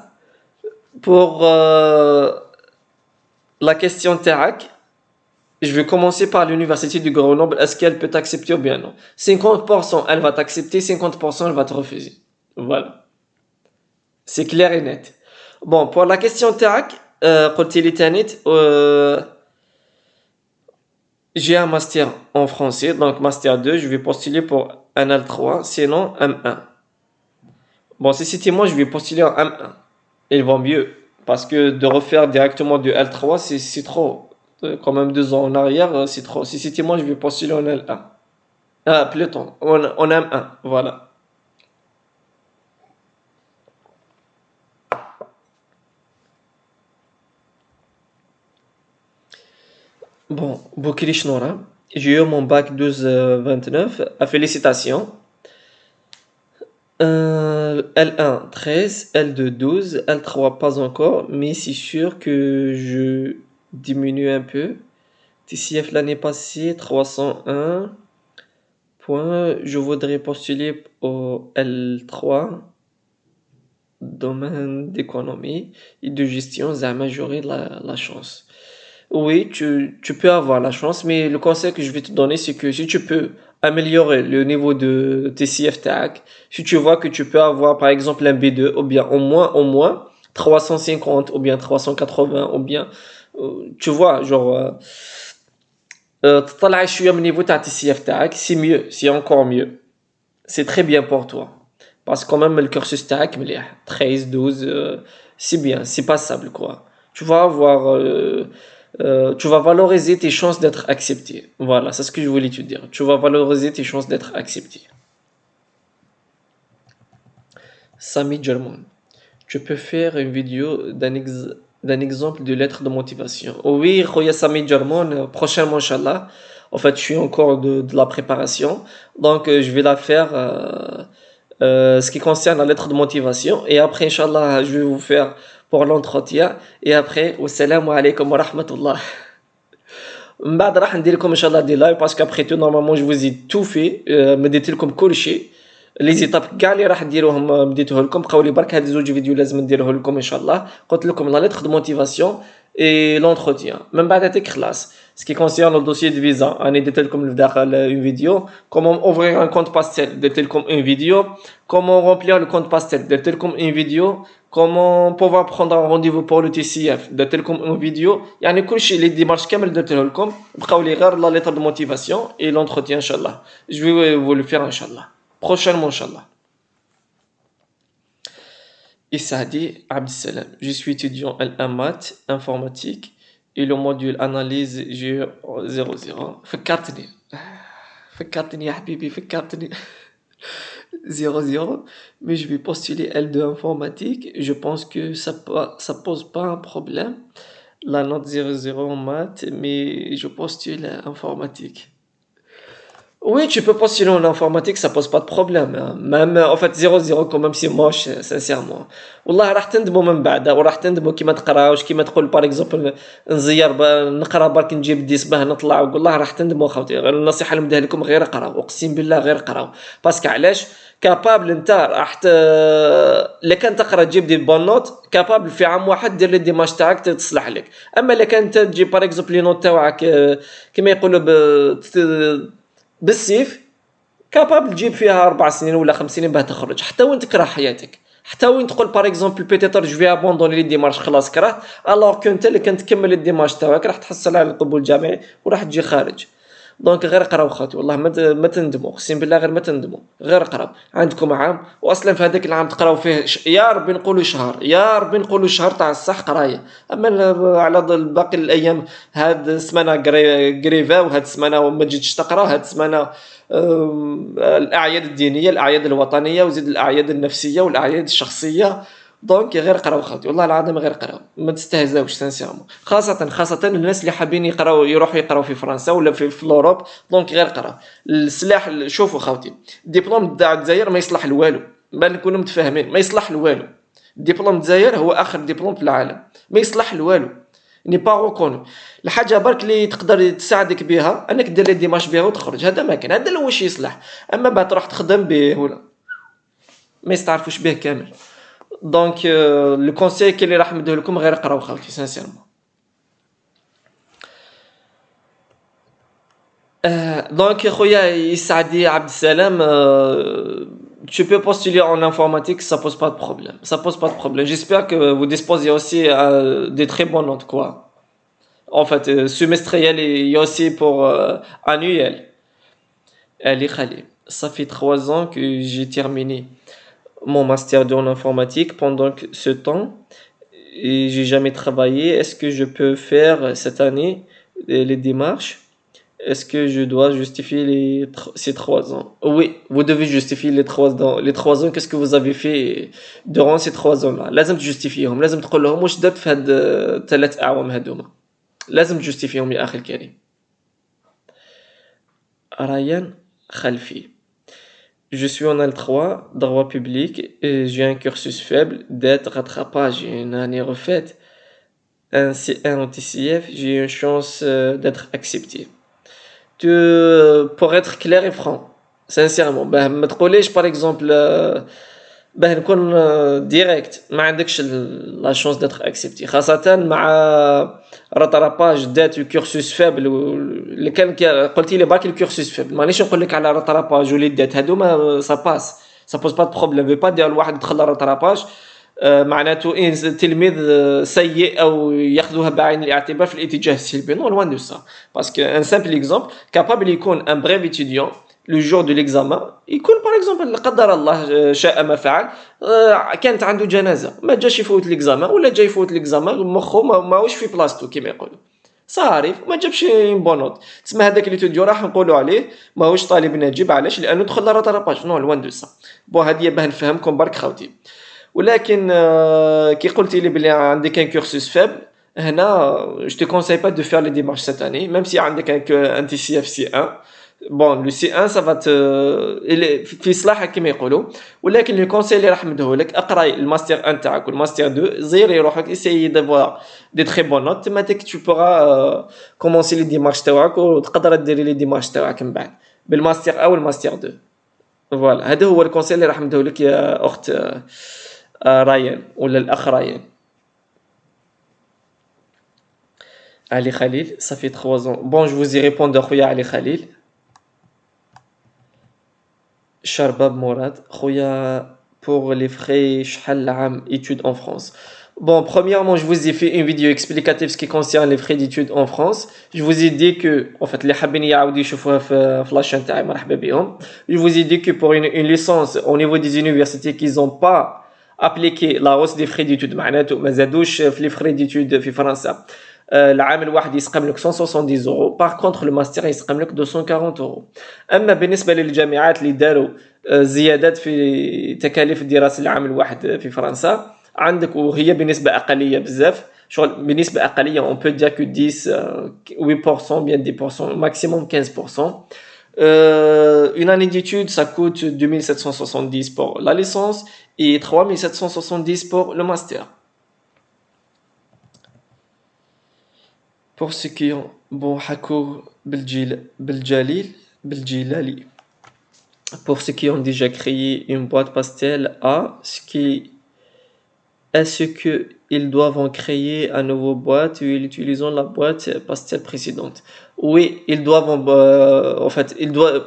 Pour la question TAC, je vais commencer par l'université de Grenoble. Est-ce qu'elle peut t'accepter ou bien non? 50% elle va t'accepter, 50% elle va te refuser. Voilà. C'est clair et net. Bon, pour la question TAC, j'ai un master en français, donc master 2, je vais postuler pour un L3, sinon M1. Bon, si c'était moi, je vais postuler en M1. Il vaut mieux, parce que de refaire directement du L3, c'est trop. Quand même 2 ans en arrière, c'est trop. Si c'était moi, je vais postuler en L1. Ah, plutôt, en M1, voilà. Bon, Boukiri Shnora, j'ai eu mon bac 12-29, félicitations. L1 13, L2 12, L3 pas encore, mais c'est sûr que je diminue un peu. TCF l'année passée, 301 points. Je voudrais postuler au L3, domaine d'économie et de gestion, zama j'aurai la chance. Oui, tu peux avoir la chance, mais le conseil que je vais te donner, c'est que si tu peux améliorer le niveau de TCF TAC, si tu vois que tu peux avoir par exemple un B2, ou bien au moins 350, ou bien 380, ou bien, tu vois, genre, تطلع شوية من niveau تاع TCF تاعك, c'est mieux, c'est encore mieux. C'est très bien pour toi. Parce que quand même, le cursus تاعك مليح, 13, 12, c'est bien, c'est passable, quoi. Tu vas avoir, tu vas valoriser tes chances d'être accepté. Voilà, c'est ce que je voulais te dire. Tu vas valoriser tes chances d'être accepté. Sami German. Tu peux faire une vidéo d'un exemple de lettre de motivation. Oui, Khoya Sami German, prochainement, Inch'Allah. En fait, je suis encore de la préparation. Donc, je vais la faire ce qui concerne la lettre de motivation. Et après, Inch'Allah, je vais vous faire pour l'entretien. Et après, wassalamu alaikum wa rahmatullah. من بعد راح ندير لكم ان شاء الله دي لايف باسكو ابخي تو نورمالمون جو فوزي تو في مديت لكم كل شيء لي زيتاب كاع اللي راح نديروهم بديته لكم بقاو لي برك هاد زوج فيديو لازم نديره لكم ان شاء الله. قلت لكم لا ليتر دو موتيفاسيون اي لونتروتيان من بعد هذيك خلاص. سكي كونسيرن لو دوسيي دو فيزا اني درت لكم لداخل اون فيديو كومون اوفرير ان كونت باستيل درت لكم اون فيديو كومون رومبلير لو كونت باستيل درت لكم اون فيديو comment pouvoir prendre un rendez-vous pour le TCF درت لكم une vidéo يعني كلشي les démarches كامل درته لكم بقاو لي غير la lettre de motivation et l'entretien inchallah. Je vais vous le faire inchallah prochainement inchallah. Issadi Abdessalam, je suis étudiant L1 maths informatique et le module analyse j'ai 00 فكرتني يا حبيبي فكرتني 00, mais je vais postuler L2 informatique. Je pense que ça pose pas un problème. La note 00 en maths, mais je postule informatique. Oui, tu peux postuler en informatique, ça pose pas de problème. Hein. Même, en fait, 00 quand même, c'est moche, sincèrement. والله راح تندموا من بعد وراح تندموا كيما تقراوش كيما تقول باغ اكزومبل نزير نقرا برك نجيب 10 باه نطلع والله راح تندموا خوتي. النصيحه اللي نديها لكم غير قراو اقسم بالله غير قراو باسكو علاش كابابل انت راح الا كان تقرا تجيب دي بون نوت كابابل في عام واحد دير لي ديماج تاعك تصلح لك. اما الا كان انت تجيب باغ اكزومبل لي نوت تاعك كما يقولوا بالسيف، كابابل تجيب فيها 4 سنين ولا 5 سنين باه تخرج، حتى وين تكره حياتك، حتى وين تقول باغ اكزومبل بيتيتر جو في ابوندوني لي ديمارش خلاص كرهت، الوغ كو انت اللي كنت تكمل الديماج تاعك راح تحصل على القبول الجامعي وراح تجي خارج. دونك غير قراو خاطي والله ما تندموا، اقسم بالله غير ما تندموا، غير قراو. عندكم عام، واصلا في هذاك العام تقراو فيه يا ربي نقولوا شهر، يا ربي نقولوا شهر تاع الصح قرايه. اما على باقي الايام، هاد السمانه قريفه، وهاد السمانه ما تجيش تقرا، هاد السمانه الاعياد الدينيه، الاعياد الوطنيه، وزيد الاعياد النفسيه والاعياد الشخصيه. دونك غير قراو خاطي والله العظيم غير قراو، ما تستهزاوش سانسيرمون، خاصه الناس اللي حابين يقراو يروحوا يقراو في فرنسا ولا في اوروب. دونك غير قراو السلاح. شوفوا خاوتي، الدبلوم تاع الجزائر ما يصلح لوالو، باه نكونوا متفاهمين، ما يصلح لوالو. الدبلوم الجزائر هو اخر دبلوم في العالم، ما يصلح لوالو، ني با ريكونو. الحاجه برك اللي تقدر تساعدك بها انك دير لي ديماش بها وتخرج، هذا ما كان، هذا اللي واش يصلح. اما بعد تروح تخدم به ولا ما يستعرفوش به كامل. دونك لو كونساي اللي راح نديه لكم غير قراو خاوتي سانسيرمون. دونك خويا يسعدي عبد السلام، tu peux postuler en informatique, ça pose pas de problème. Ça pose pas de problème. J'espère que vous disposez aussi des très bonnes notes, quoi. En fait, semestriel et il y a aussi pour annuel. Ali Khalil, ça fait 3 ans que j'ai terminé mon master 2 en informatique. Pendant ce temps, et j'ai jamais travaillé. Est-ce que je peux faire cette année les démarches? Est-ce que je dois justifier ces 3 ans? Oui, vous devez justifier les 3 ans. Les 3 ans, qu'est-ce que vous avez fait durant ces 3 ans-là? لازم تجستيفيهم، لازم تقول لهم واش درت في هاد 3 أعوام هادوما، لازم تجستيفيهم يا أخي الكريم. Ryan Khalfi. Je suis en L3, droit public, et j'ai un cursus faible, dette, rattrapage, j'ai une année refaite, un C1 au TCF, j'ai une chance d'être accepté. Pour être clair et franc, sincèrement, ما تقوليش par exemple باه نكون ديريكت، ما عندكش لا شونس داتر اكسبتي، خاصة مع راتراباج دات كورسوس فابل اللي كان قلتي لي باكي الكورسوس فابل، مانيش نقول لك على راتراباج ولي دات هادوما سا باس، سا بوز با دو بروبليم. في با دير الواحد دخل راتراباج معناته ان تلميذ سيء او ياخذوها بعين الاعتبار في الاتجاه السلبي، نو لوان دو سا. باسكو ان سامبل اكزومبل كابابل يكون ان بريف اتيديون لو جور دو ليكزامان، يكون باغ اكزومبل قدر الله شاء ما فعل، كانت عنده جنازه ما جاش يفوت ليكزامان، ولا جاي يفوت ليكزامان مخو ماهوش في بلاصتو كيما يقولوا، صاري ما جابش بونوت، تسمى هذاك اللي توديو راح نقولوا عليه ماهوش طالب ناجب. علاش؟ لانه دخل راتراباج، نو لوان دو سا. بون هذه باه نفهمكم برك خاوتي. ولكن كي قلتي لي بلي عندك ان كورسوس فابل، هنا جو تي كونساي با دو فير لي ديمارش سيت اني، ميم سي عندك ان تي سي اف سي 1. بون لو سي 1 سا فات في صلاحك كما يقولوا. ولكن لو كونساي اللي راح ندهولك، اقراي الماستر 1 تاعك والماستر 2، زيري روحك اسيي دافوار دي تري بون نوت، تماتيك تو بوغا كومونسي لي ديمارش تاعك وتقدر ديري لي ديمارش تاعك من بعد بالماستر او الماستر 2. فوالا هذا هو الكونساي اللي راح ندهولك يا اخت رايان ولا الاخ رايان. Ali Khalil, ça fait 3 ans. Bon, je vous ai répondu خويا Ali Khalil. Charbab Mourad, خويا, pour les frais شحال عام études en France. Bon, premièrement, je vous ai fait une vidéo explicative ce qui concerne les frais d'études en France. Je vous ai dit que, en fait, les حابين يعاودوا يشوفوها في la chaîne تاعي مرحبا بهم. Je vous ai dit que pour une licence au niveau des universités qu'ils n'ont pas appliqué la hausse des frais d'études, معناته ما زادوش في les frais d'études في فرنسا. العام الواحد يسقم لك 170 اورو، باغ كونتر الماستر يسقم لك 240 اورو. اما بالنسبه للجامعات اللي داروا زيادات في تكاليف الدراسه العام الواحد في فرنسا، عندك وهي بنسبه اقليه بزاف، شغل بنسبه اقليه اون بو دير كو 10 8% bien 10% maximum 15%. Une année d'études ça coûte 2770 pour la licence et 3770 pour le master. Pour ceux qui ont bon حكوا بالجلالي. pour ceux qui ont déjà créé une boîte pastel A, est-ce que ils doivent en créer une nouvelle boîte ou ils utilisent la boîte pastel précédente? Oui, ils doivent en fait, ils doivent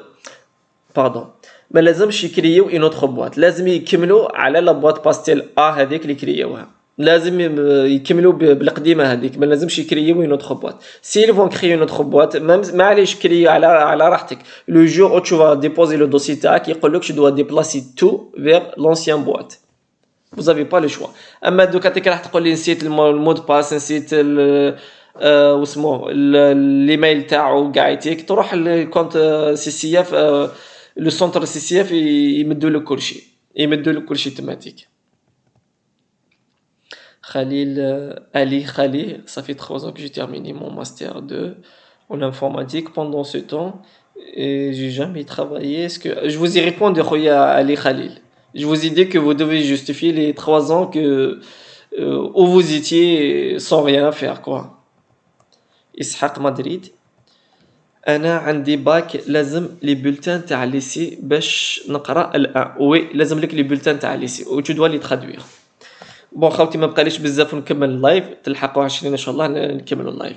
pardon. ما لازمش يكريو une autre boîte. لازم يكملوا على لا boîte pastel A هذيك اللي كريوها. لازم يكملوا بالقديمه هذيك، ما لازمش يكريو une autre boîte. S'ils vont créer une autre boîte، même معليش كريو على راحتك. Le jour où tu vas déposer le dossier تاعك يقول لك tu dois déplacer tout vers l'ancienne boîte. Vous avez pas le choix. اما دوكا انت راح تقول لي نسيت المود باس، نسيت واسمو الايميل تاعو كاع يتيك، تروح للكونت سي سي اف، لو سونتر سي سي اف يمدوا لك كلشي، يمدوا لك كلشي تماتيك. Khalil, Ali Khalil, ça fait 3 ans que j'ai terminé mon master 2 en informatique. Pendant ce temps, et j'ai jamais travaillé. Est-ce que je vous ai répondu, Khoya Ali Khalil? Je vous ai dit que vous devez justifier les 3 ans que où vous étiez sans rien faire, quoi. إسحاق Madrid. أنا عندي باك، لازم لي بولتان تاع الليسي باش نقرا الآن. وي لازم لك لي بولتان تاع الليسي و tu dois les traduire. بون خاوتي ما بقاليش بزاف ونكمل اللايف، تلحقوا 20 ان شاء الله نكملوا اللايف.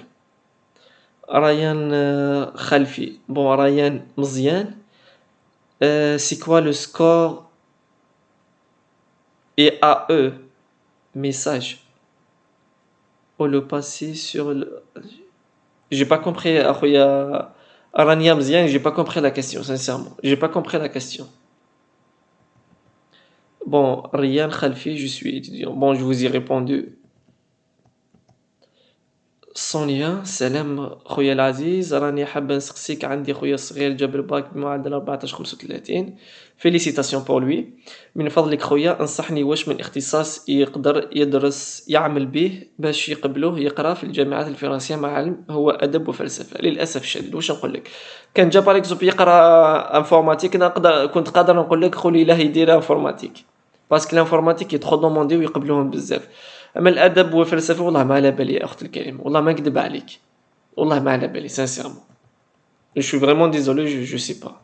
ريان خلفي. بون ريان مزيان. سي كوا لو سكور et AE message ou le passer sur le... J'ai pas compris اخويا رانيا مزيان، j'ai pas compris la question sincèrement, j'ai pas compris la question. Bon, Ryan Khalfi, je suis étudiant. Bon, je vous ai répondu. صونيا سلام خويا العزيز، راني حابة نسقسيك. عندي خويا صغير جاب الباك بمعدل 14.35. فيليسيتاسيون بور لوي. من فضلك خويا انصحني واش من اختصاص يقدر يدرس يعمل به باش يقبلوه يقرا في الجامعات الفرنسية مع علم هو ادب وفلسفة. للاسف الشديد واش نقول لك، كان جا باغ اكزومبل يقرا انفورماتيك كنت قادر نقول لك خولي لا يدير انفورماتيك، باسكو الانفورماتيك يتخو دوموندي ويقبلوهم بزاف. اما الادب والفلسفه والله ما على بالي يا اخت الكريم، والله ما نكذب عليك، والله ما على بالي sincèrement. Je suis vraiment désolé, je sais pas.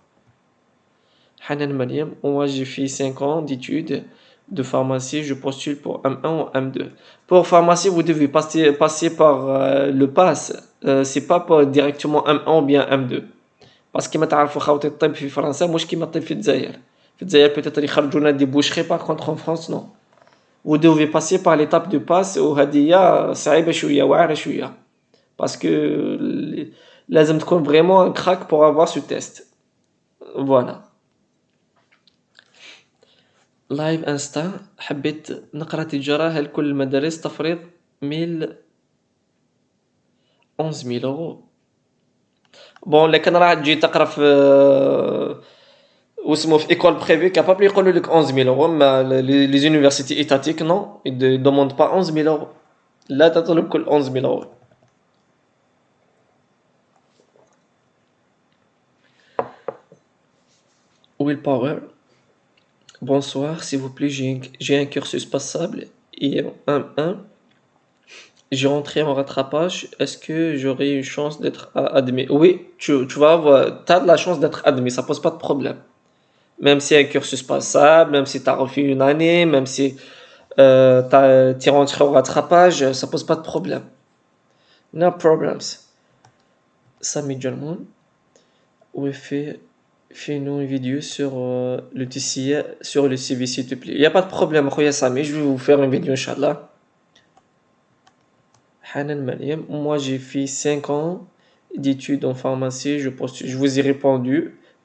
Hanan Mariam, moi j'ai fait 5 ans d'études de pharmacie, je postule pour M1 ou M2. Pour pharmacie, vous devez passer par le pass, c'est pas directement M1 ou bien M2. Parce que ما تعرفوا خاوتي الطب في فرنسا مش كيما الطب في الجزائر. في الجزائر peut-être يخرجونا دي بوشخي، par contre en France non. Vous devez passer par l'étape de passe وهدية صعيبة شوية واعرة شوية، parce que لازم تكون vraiment un crack pour avoir ce test. Voilà. لايف انستا. حبيت نقرا تجارة، هل كل المدارس تفرض 11 000 euros؟ بون لكن راح تجي تقرا في واسمه في école privée capable يقولوا لك 11 000 euros، ما les universités étatiques non, ils ne demandent pas 11 000 euros. لا تطلب كل 11 000 euros. Willpower. Bonsoir, s'il vous plaît, j'ai un cursus passable et un j'ai rentré en rattrapage. Est-ce que j'aurai une chance d'être admis? Oui, tu vas avoir, t'as de la chance d'être admis, ça pose pas de problème. Même si un cursus passable, même si tu as refait une année, même si tu es rentré au rattrapage, ça pose pas de problème. No problems. Sami Jalmoun, oui, fais-nous une vidéo sur le TCA, sur le CV s'il te plaît. Il n'y a pas de problème, Khoya Sami, je vais vous faire une vidéo, Inch'Allah. Hanan Mariam, moi j'ai fait 5 ans d'études en pharmacie, je vous ai répondu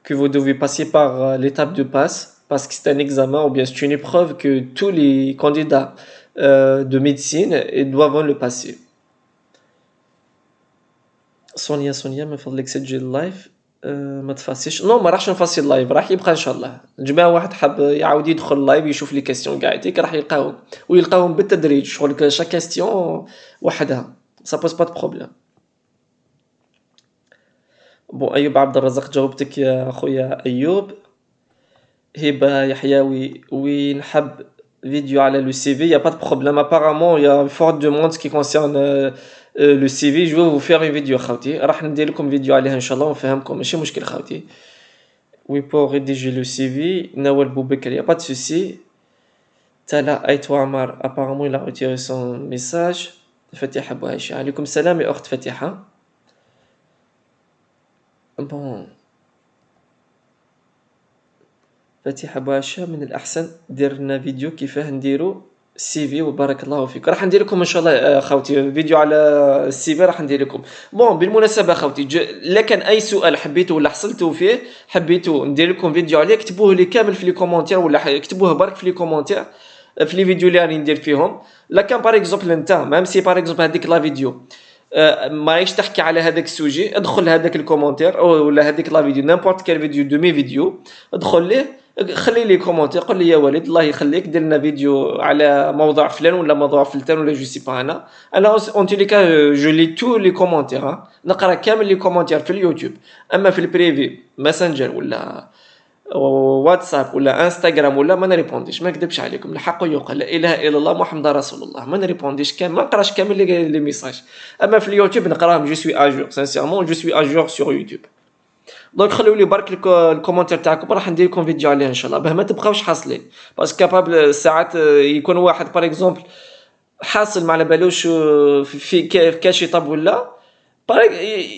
que vous devez passer par l'étape de passe, parce que c'est un examen ou bien c'est une épreuve que tous les candidats de médecine doivent le passer. Sonia من فضلك سجل اللايف. ما تفاسيش نو، ما راحش نفاسي اللايف، راح يبقى ان شاء الله. جماعه واحد حاب يعاود يدخل اللايف يشوف لي كاستيون كاع يتيك راح يلقاهم، ويلقاهم بالتدريج شغل شاك كاستيون وحدها، سا بوز با دو بروبليم. بون ايوب عبد الرزاق جاوبتك يا خويا ايوب. هبه يحيوي وين حب فيديو على لو سي في، يا با دو بروبليم apparemment il y a une forte demande qui concerne le CV. je vais vous faire une vidéo خاوتي، راح ندير لكم فيديو عليها ان شاء الله ونفهمكم، ماشي مشكل خاوتي. Oui, pour rédiger le CV, Nawal Boubekar, y a pas de souci. Tala Aïtou Amar, apparemment, il a retiré son message. Fatiha Bouacha. Alaykoum salam et Orth Fatiha. Bon, Fatiha Bouacha, من الأحسن دير لنا فيديو كيفاه نديرو السي في وبارك الله فيك. راح ندير لكم ان شاء الله خوتي فيديو على السي في، راح ندير لكم. بون بالمناسبه خوتي، لا كان اي سؤال حبيتوا ولا حصلتوا فيه حبيتوا ندير لكم فيديو عليه، كتبوه لي كامل في لي كومونتير، ولا كتبوه برك في لي كومونتير في لي فيديو اللي راني ندير فيهم. لا كان باغ اكزومبل انت ميم سي باغ اكزومبل هذيك لا فيديو مايش تحكي على هذاك السوجي، ادخل هذاك الكومونتير ولا هذيك لا فيديو نيمبورت كال فيديو دو مي فيديو، ادخل ليه خلي لي كومونتير، قول لي يا وليد الله يخليك دير لنا فيديو على موضوع فلان ولا موضوع فلان ولا جو سي با. انا اون تي لي كا جو لي تو لي كومونتير، نقرا كامل لي كومونتير في اليوتيوب. اما في البريفي ماسنجر ولا واتساب ولا انستغرام ولا ما نريبونديش، ما نكذبش عليكم، الحق يقال لا اله الا الله محمد رسول الله، ما نريبونديش كامل، ما نقراش كامل لي ميساج. اما في اليوتيوب نقراهم، جو سوي اجور سانسيرمون، جو سوي اجور سور يوتيوب. دونك خليو لي برك الكومونتير تاعكم، راح ندير لكم فيديو عليه ان شاء الله، باه ما تبقاوش حاصلين. باسكو كابابل ساعات يكون واحد باغ اكزومبل حاصل ما على بالوش في كاشي طب ولا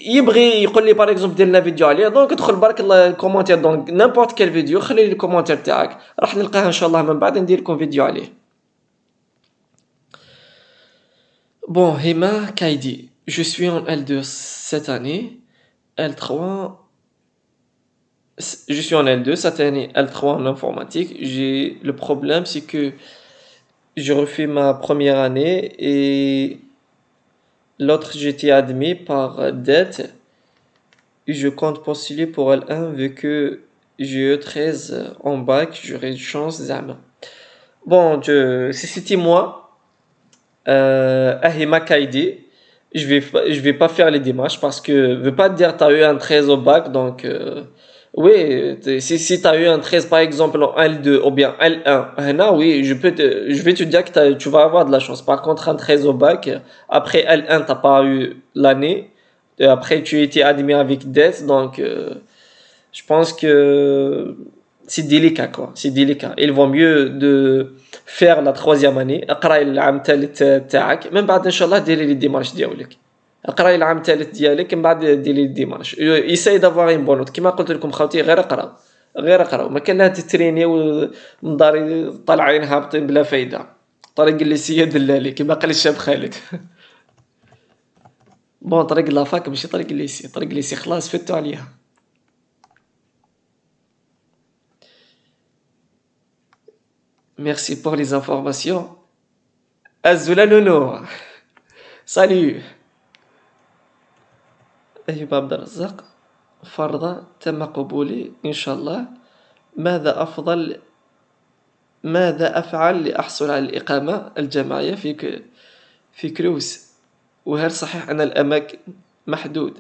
يبغي يقول لي باغ اكزومبل دير لنا فيديو عليه، دونك ادخل برك الكومونتير، دونك نيمبورت كال فيديو خلي لي الكومونتير تاعك، راح نلقاه ان شاء الله من بعد ندير لكم فيديو عليه. بون هيما كايدي je suis en L2 cette année, L3 je suis en L2 cette année, L3 en informatique. J'ai le problème, c'est que j'ai refait ma première année et l'autre j'étais admis par dette et je compte postuler pour L1 vu que j'ai eu 13 en bac, j'aurai une chance d'âme. Bon, si c'était moi, Ahima Kaidi, je vais pas faire les démarches parce que je veux pas te dire t'as eu un 13 au bac, donc oui, si tu as eu un 13 par exemple en L2 ou bien L1, هنا, oui, je vais te dire que tu vas avoir de la chance. Par contre, un 13 au bac, après L1, t'as pas eu l'année, et après tu étais admis avec DES, donc je pense que c'est délicat quoi, c'est délicat. Il vaut mieux de faire la troisième année. اقرأي العام الثالث تاعك من بعد ان شاء الله ديري لي ديمارش ديالك. اقراي العام الثالث ديالك من بعد ديري لي ديمارش. ايساي دافوار ان بونوت كيما قلت لكم خوتي، غير اقراو غير اقراو، ما كان لا تترينيو من داري طالعين هابطين بلا فايده. طريق الليسيه دلالي كيما قال الشاب خالد. بون طريق لافاك ماشي طريق الليسي، طريق الليسي خلاص فتو عليها. Merci pour les informations. Azula Nono. Salut. أيوب عبد الرزاق، فرضا تم قبولي إن شاء الله. ماذا أفضل ماذا أفعل لأحصل على الإقامة الجامعية في كروس؟ وهل صحيح أن الأماكن محدود؟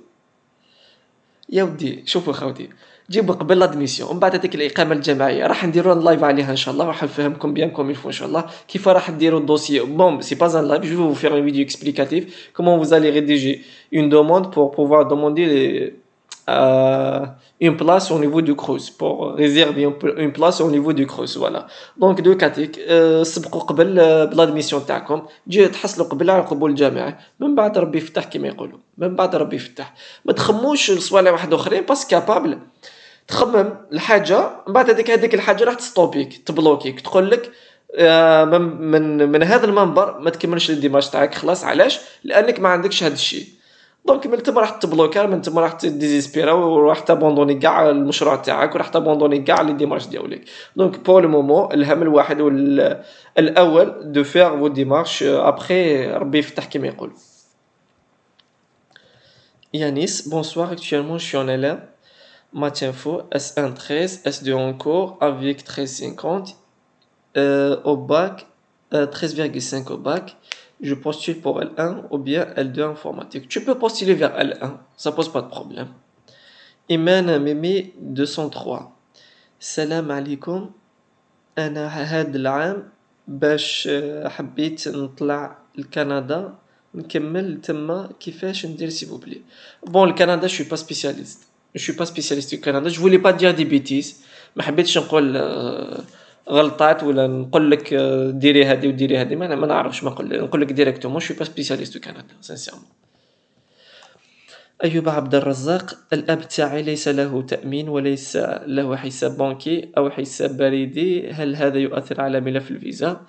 يا ودي شوفوا خوتي، جيبوا قبل لادميسيون ومن بعد هذيك الاقامه الجامعيه راح نديروا لايف عليها ان شاء الله، راح نفهمكم بيان كوم يفو ان شاء الله كيف راح ديروا الدوسيي. بون سي با ان لايف، جو فو فير un vidéo explicatif comment vous allez rédiger une demande pour pouvoir demander une place au niveau du cruise, pour réserver une place au niveau du cruise. Voilà, donc دو كاتيك سبقوا قبل بلادميسيون تاعكم، تجي تحصلوا قبل على القبول الجامعي، من بعد ربي يفتح كما يقولوا، من بعد ربي يفتح. ما تخموش لصوالح واحد اخرين باس كابابل تخمم الحاجه من بعد هذيك الحاجه راح تستوبيك تبلوكيك تقول لك من هذا المنبر ما تكملش الديماج تاعك خلاص. علاش؟ لانك ما عندكش هذا الشيء. دونك من تما راح تبلوكا، من تما راح تديزيسبيرا وراح تابوندوني كاع المشروع تاعك وراح تابوندوني كاع لي ديمارش ديالك. دونك بور لو مومون الهم الواحد الاول دو فير فو ديمارش، ابري ربي يفتح كما يقول. Yanis, bonsoir, actuellement je suis en L1, maths info, S1 13, S2 encore avec 13,50 au bac, 13,5 au bac. Je postule pour L1 ou bien L2 informatique. Tu peux postuler vers L1, ça pose pas de problème. Iman Mimi 203. Salam alaikum. أنا هاد العام باش حبيت نطلع لكندا نكمل تما، كيفاش ندير سي فوبلي؟ بون الكندا je suis pas spécialiste. Je suis pas spécialiste du Canada. Je voulais pas dire des bêtises. ما حبيتش نقول غلطات ولا نقول لك ديري هذه وديري هذه. ما نعرفش ما نقول لك directement. Je suis pas spécialiste du Canada, sincèrement. أيوب عبد الرزاق: الأب تاعي ليس له تأمين وليس له حساب بنكي أو حساب بريدي، هل هذا يؤثر على ملف الفيزا؟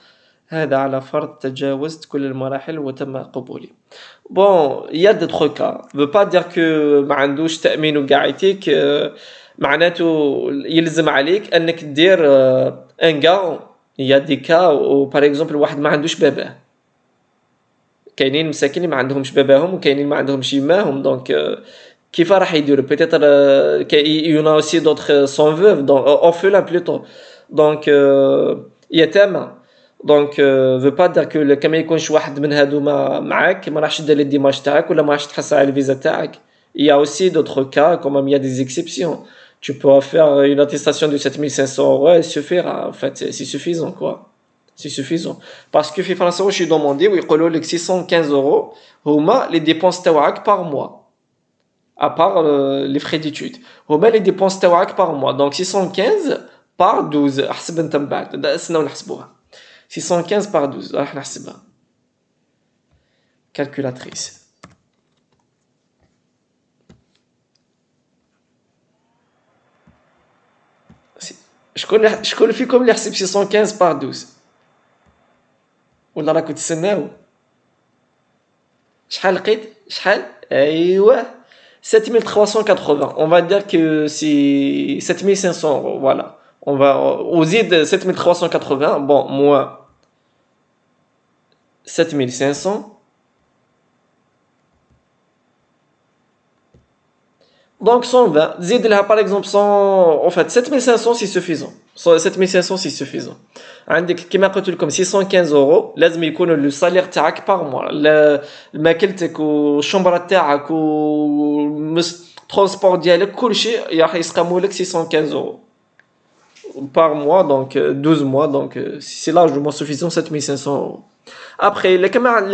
هذا على فرض تجاوزت كل المراحل وتم قبولي. Bon, il y a d'autres cas. Ça veut pas dire que ما عندوش تأمين وقاع يتيك معناته يلزم عليك أنك دير un gars. Il y a des cas où par exemple واحد ما عندوش باباه. كاينين مساكين اللي ما عندهمش باباهم وكاينين ما عندهمش يماهم دونك كيف راح يديروا بيتيتر يونا اوسي دوطخ سون فوف دونك اورفلان بلوتو دونك يتامى دونك فو با دير كو كما يكونش واحد من هادوما معاك ما راحش دير لي ديماج تاعك ولا ما راحش تحصل على الفيزا تاعك. Il y a aussi d'autres cas, quand même il y a des exceptions. Tu peux faire une attestation de 7500 €, elle suffira, en fait, c'est suffisant quoi. C'est suffisant. Parce que في فرنسا واش يدوموندي ويقولوا لك 615 € هما les dépenses تاعك par mois. À part les frais d'études. هما les dépenses تاعك par mois. Donc 615 par 12 حسب انت من بعد. استناو نحسبوها. 615 par 12 راح نحسبها. Calculatrice. شكون فيكم اللي يحسب 615 par 12 ولا راكم تسناو؟ شحال لقيت؟ شحال؟ ايوه 7380. On va dire que c'est 7500 €. Voilà. On va وزيد 7380. Bon, moi 7500. Donc 120. زيد لها par exemple 100. En fait 7500 c'est suffisant. 7500 c'est suffisant. عندك كما قلت لكم 615 € لازم يكون لو سالير تاعك باغ موا. ماكلتك والشمبره تاعك والترونسبور ديالك كلشي راح يسقموا لك 615 € par mois donc 12 mois donc c'est largement suffisant 7500 €. ابخي الا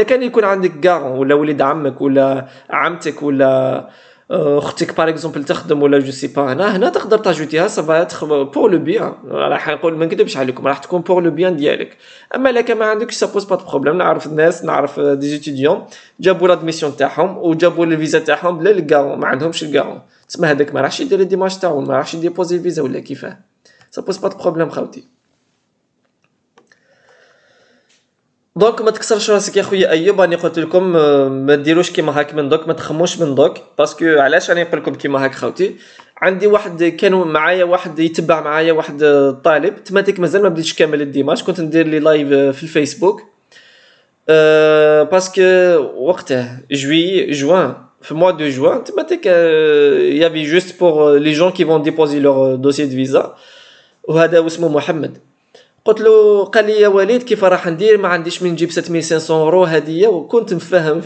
كان يكون عندك كارون ولا وليد عمك ولا عمتك ولا اختك باغ اكزومبل تخدم ولا جو سي با هنا تقدر تاجوتيها سافا اتر بور لو بيان. راح نقول ما نكذبش عليكم راح تكون بور لو بيان ديالك. اما الا كان ما عندكش سا بوز با دو بروبليم. نعرف الناس نعرف دي ستوديون جابوا لادميسيون تاعهم وجابوا الفيزا تاعهم بلا الكارون ما عندهمش الكارون تسمى هذاك ما راحش يدير الديماج تاعو ما راحش يديبوزي الفيزا ولا كيفاه سا بوز با دو بروبليم خاوتي. دونك ما تكسرش راسك يا خويا ايوب. راني قلت لكم ما ديروش كيما هاك من دوك ما تخموش من دوك باسكو علاش راني نقول لكم كيما هاك خاوتي. عندي واحد كانوا معايا واحد يتبع معايا واحد طالب تماتيك مازال ما بديتش كامل الديماج كنت ندير لي لايف في الفيسبوك باسكو وقته جوان في موا دو جوان تماتيك يافي جوست بور لي جون كي فون ديبوزي لور دوسيي دو فيزا وهذا اسمه محمد. قلت له قال لي يا وليد كيف راح ندير ما عنديش من نجيب 7500 € هديه وكنت مفهم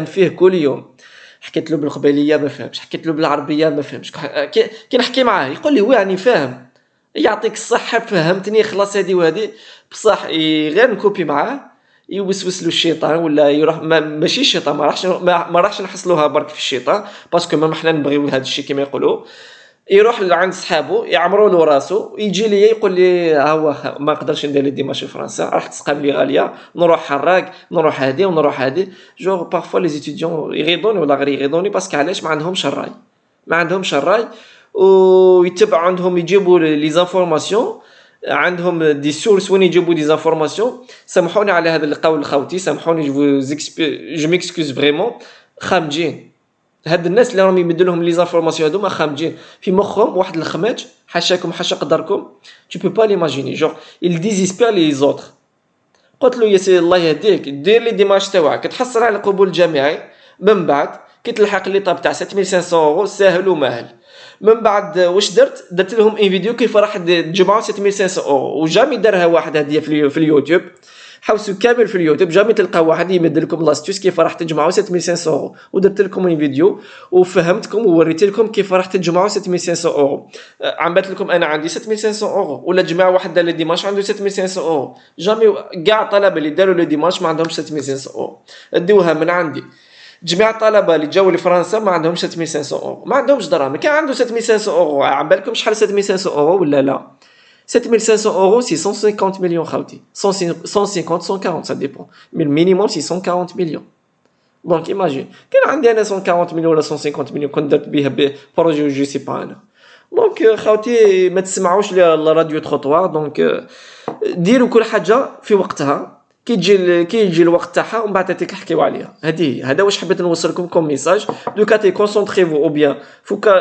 فيه كل يوم. حكيت له بالقبيليه ما فهمش حكيت له بالعربيه ما فهمش كي نحكي معاه يقول لي واني فاهم يعطيك الصحه فهمتني خلاص هذه وهذه بصح غير نكوبي معاه يوسوس له الشيطان ولا يروح ماشي الشيطان ما راحش نحصلوها برك في الشيطان باسكو ما احنا نبغيو هذا الشيء كما يقولوا. يروح عند صحابو يعمروا له راسو يجي لي يقول لي ها هو ما نقدرش ندير لي ديماج في فرنسا راح تسقم لي غاليه نروح حراق نروح هذه ونروح هذه جو بارفوا لي ستوديون يغيضوني ولا غير يغيضوني باسكو علاش ما عندهمش الراي ويتبعوا عندهم يجيبوا لي زانفورماسيون عندهم دي سورس وين يجيبوا دي زانفورماسيون. سامحوني على هذا القول خوتي سامحوني جو ميكسكوز فريمون خامجين. هاد الناس اللي راهم يمدوا لهم لي زانفورماسيون هذوما خامجين في مخهم واحد الخماج حاشاكم حاشا قدركم tu peux pas l'imaginer genre il désespère les autres. قلت له يا سي الله يهديك دير لي ديماج تاعك تحصل على القبول الجامعي من بعد كي تلحق لي طاب تاع 7500 € ساهل وماهل. من بعد واش درت لهم ان فيديو كيف راح تجمعوا 7500 € وجامي دارها واحد هديه في اليوتيوب. حوسوا كامل في اليوتيوب جامي تلقاو واحد يمد لكم لاستيوس كيف راح تجمعوا 7500 € ودرت لكم اي فيديو وفهمتكم ووريت لكم كيف راح تجمعوا 7500 €. عملت لكم انا عندي 7500 € ولا جماعه واحد دار لي ديماش عنده 7500 €. جامي كاع طلبه اللي داروا لي ديماش ما عندهمش 7500 €. اديوها من عندي جميع الطلبه اللي جاوا لفرنسا ما عندهمش 7500 اورو، ما عندهمش دراهم. كان عنده 7500 اورو، عم بالكم شحال 7500 اورو ولا لا؟ 7500 اورو سي 150 مليون خاوتي، 150 140 ça dépend، mais le minimum c'est 140 millions. دونك ايماجين كان عندي انا 140 مليون ولا 150 مليون كنت درت به بروجي جو سي با انا. دونك خاوتي ما تسمعوش لراديو تروطوار. دونك ديروا كل حاجه في وقتها، كي يجي الوقت تاعها ومن بعد تحكيو عليها. هذا واش حبيت نوصل لكم كوم ميساج. دوكا تي كونسونطريفو او بيان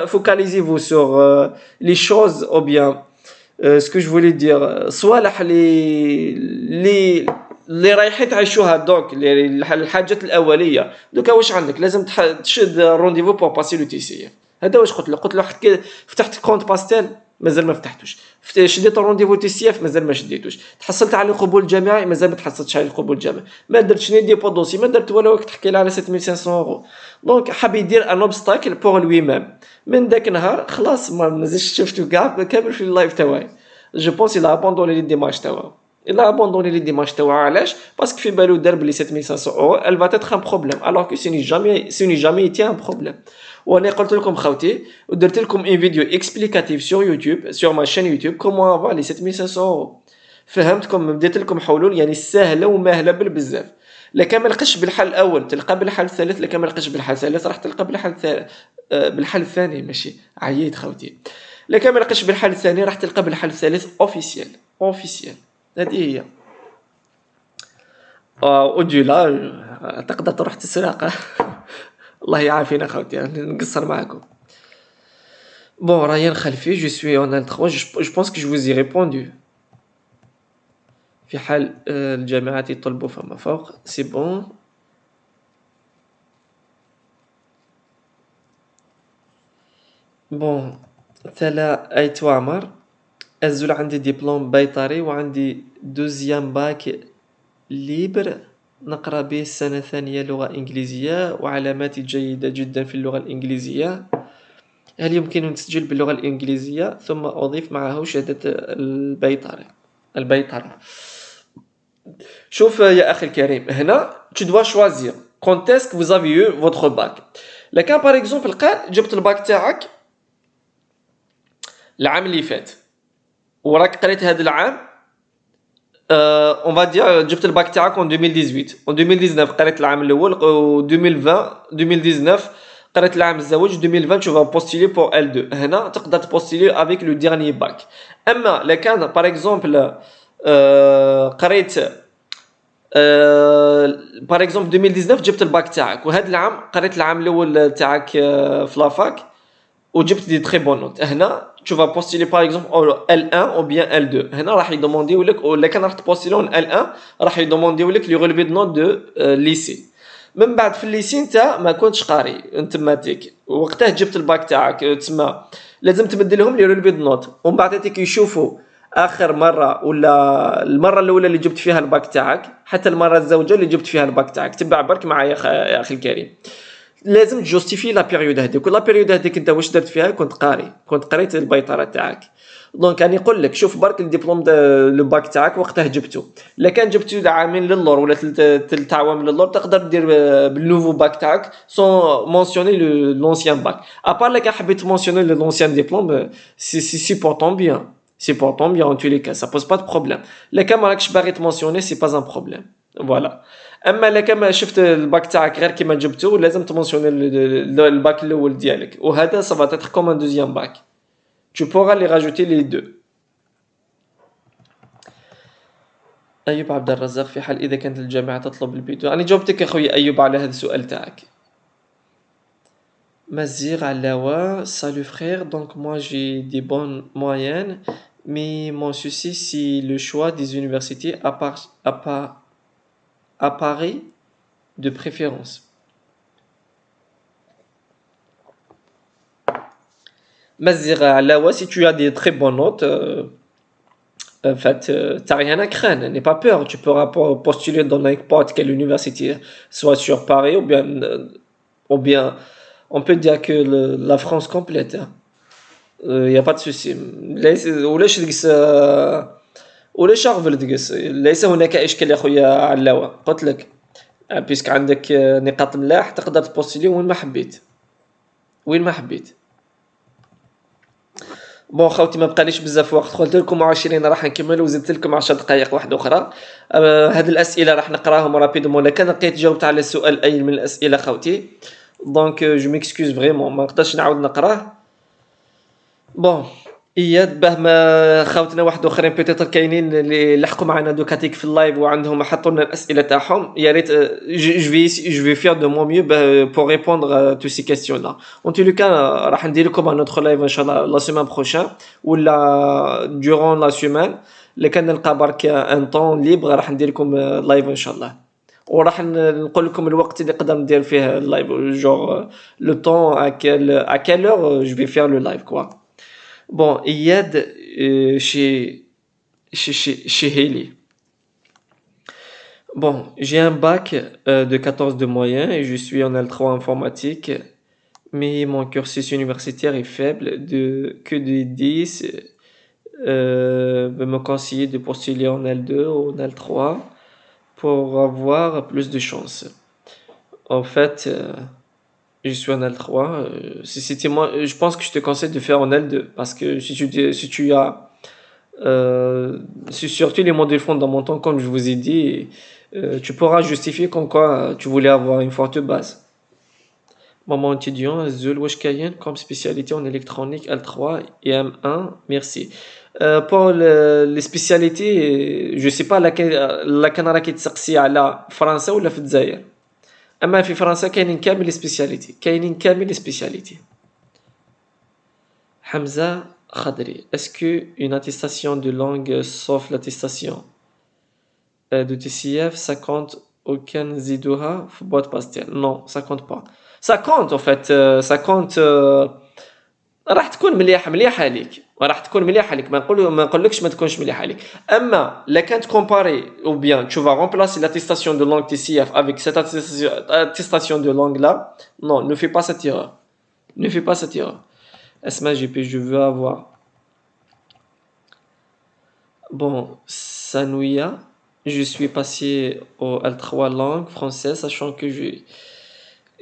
فوكاليزيفو سور لي شوز او بيان ce que je voulais dire صوالح اللي رايحين تعيشوها دوك الحاجات الاوليه. دوكا واش عندك؟ لازم تشد رونديفو بور باسي لو تي سي. هذا واش قلت له فتحت كونت باستيل مازال ما فتحتوش، شديت رونديفو تي سي اف مازال ما شديتوش، تحصلت على القبول الجامعي مازال ما تحصلتش على القبول الجامعي، ما درتش ني ديبو دوسي، ما درت ولا وقت تحكي لي على 7500 اورو. دونك حاب يدير ان اوبستاكل بور لوي ميم. من داك النهار خلاص ما زدتش شفتو كاع كامل في اللايف تاعي. جو بونس il a abandonné les démarches تاعو. Il a abandonné les démarches تاعو علاش؟ باسكو في بالو دار بلي 7500 اورو elle va être un problème alors que ce n'est jamais été un problème. وانا قلت لكم خوتي ودرت لكم ان فيديو اكسبليكاتيف سور يوتيوب سور ما شين يوتيوب كومون افوار لي 7500 اورو. فهمتكم؟ بديت لكم حلول يعني سهله وماهله بزاف. لكن ما لقيتش بالحل الاول تلقى بالحل الثالث، لكن ما لقيتش بالحل الثالث راح تلقى بالحل بالحل الثاني. ماشي عييت خوتي. لكن ما لقيتش بالحل الثاني راح تلقى بالحل الثالث اوفيسيال. هذه هي. لا تقدر تروح تسرق. الله يعافينا خوتي نقصر معكم. Bon, Ryan Khalfi, je suis en intro. Je pense que je vous ai répondu. في حال الجامعات يطلبوا فما فوق سي بون. بون ثلا ايت وعمر الزول عندي دبلوم بيطري وعندي دوزيام باك ليبر نقرا به السنة الثانية لغة إنجليزية وعلاماتي جيدة جدا في اللغة الإنجليزية. هل يمكن التسجيل باللغة الإنجليزية ثم أضيف معه شهادة البيطرة؟ شوف يا أخي الكريم، هنا tu dois choisir quand est-ce que vous avez eu votre bac. لكن par exemple قال جبت الباك تاعك العام اللي فات وراك قريت هذا العام on va dire جبت الباك تاعك en 2018 en 2019 قريت العام الاول و 2019 قريت العام الزواج 2020 tu vas postuler pour L2. هنا تقدر تبوستيلي avec le dernier bac. اما لكان par exemple قريت par exemple 2019 جبت الباك تاعك وهذا العام قريت العام الاول تاعك في لافاك وجبت دي تري بون نوت. هنا tu vas postuler par exemple L1 ou bien L2. هنا راح يدومونديو لك ولا كان راح تبوستيلون L1 راح يدومونديو لك لي ريليفي دو نوت دو ليسي. من بعد في الليسي انت ما كنتش قاري انتماتيك وقتها جبت الباك تاعك تسمى لازم تبدلهم لي ريليفي دو نوت ومن بعد تيك يشوفوا اخر مره ولا المره الاولى اللي جبت فيها الباك تاعك حتى المره الزوجه اللي جبت فيها الباك تاعك. تبع برك معايا يا اخي الكريم. لازم تجوستيفي لا بيريود هذيك ولا بيريود هذيك انت واش درت فيها. كنت قريت البيطره تاعك. دونك راني نقول لك شوف برك الدبلوم لو باك تاعك وقتها جبته. لا كان جبتو عامين للور ولا 3 عوام للور تقدر دير بالنوفو باك تاعك سون مونسيوني لونسيان باك. ابار لك حبيت مونسيوني لونسيان دبلوم سي بورطون بيان en tous les cas ça pose pas de problème. لكن ما راكش باغي تمونسيوني سي با ان بروبليم. فوالا. اما لك ما شفت الباك تاعك غير كيما جبتو لازم تمونسيوني الباك الاول ديالك وهذا ça va être comme un deuxième bac. Tu pourras les rajouter les deux. أيوب عبد الرزاق في حال إذا كانت الجامعة تطلب الفيديو. أنا جاوبتك أخويا أيوب على هذا السؤال تاعك. Mazir Alawa, salut frère, donc moi j'ai des bonnes moyennes, mais mon souci c'est le choix des universités à Paris de préférence. Mazir Alawa, si tu as des très bonnes notes, en fait, t'as rien à craindre, n'aie pas peur, tu pourras postuler dans n'importe quelle université, soit sur Paris ou bien on peut dire que la France complète. Il y a pas de souci. ولاش تقص ولا شغل تقص ليس هناك اشكال يا خويا علاوه. قلت لك بيسك عندك نقاط ملاح تقدر تبوستيلي وين ما حبيت. بون خوتي ما بقاليش بزاف وقت، قلت لكم 20 راح نكمل وزدت لكم 10 دقائق واحده اخرى. هاد الاسئله راح نقراهم رابيدمون، الا كان لقيت جاوبت على السؤال اي من الاسئله خوتي دونك جو ميكسكوز فريمون ما نقدرش نعاود نقراه. بون اياد باه ما خوتنا واحد اخرين بيتيتر كاينين اللي لحقوا معنا دوكاتيك في اللايف وعندهم حطوا لنا الاسئله تاعهم، يا ريت جو في فير دو مون ميو بور ريبوندر تو سي كيستيون لا. اون تو لو كان راح ندير لكم ان اوتر لايف ان شاء الله لا سيمين بروشين ولا دورون لا سيمين، اللي كان نلقى برك ان طون ليبر راح ندير لكم لايف ان شاء الله، وراح نقول لكم الوقت اللي نقدر ندير فيه اللايف جور لو طون ا كال اور جو في فير لو لايف كوا. Bon, Iyad, chez Haley. Bon, j'ai un bac de 14 de moyenne et je suis en L3 informatique, mais mon cursus universitaire est faible, que de 10. Me conseiller de postuler en L2 ou en L3 pour avoir plus de chance. En fait, je suis en L3. Si c'était moi, je pense que je te conseille de faire en L2 parce que si tu as surtout les modules fondamentaux, comme je vous ai dit, tu pourras justifier comme quoi tu voulais avoir une forte base. Maman étudiant, Zul Washkayen comme spécialité en électronique L3 et M1, merci. Pour les spécialités, je sais pas laquelle راك تسقسي على فرنسا ولا في الجزائر. اما في فرنسا كاينين كامل سبيسياليتي. حمزة خضري est-ce que une attestation de langue sauf l'attestation de TCF ça compte aucun نزيدوها في boîte pastel? Non, ça compte pas. Ça compte en fait, ça compte راح تكون مليحه ليك وراح تكون مليحه لك، ما نقولكش ما تكونش مليحه لك. اما لا كانت كومباري ou bien tu vas remplacer l'attestation de langue TCF avec cette attestation de langue là, non, ne fais pas cette erreur. Asma GP, je veux avoir. Bon, Sanouya, je suis passé au L3 langue française, sachant que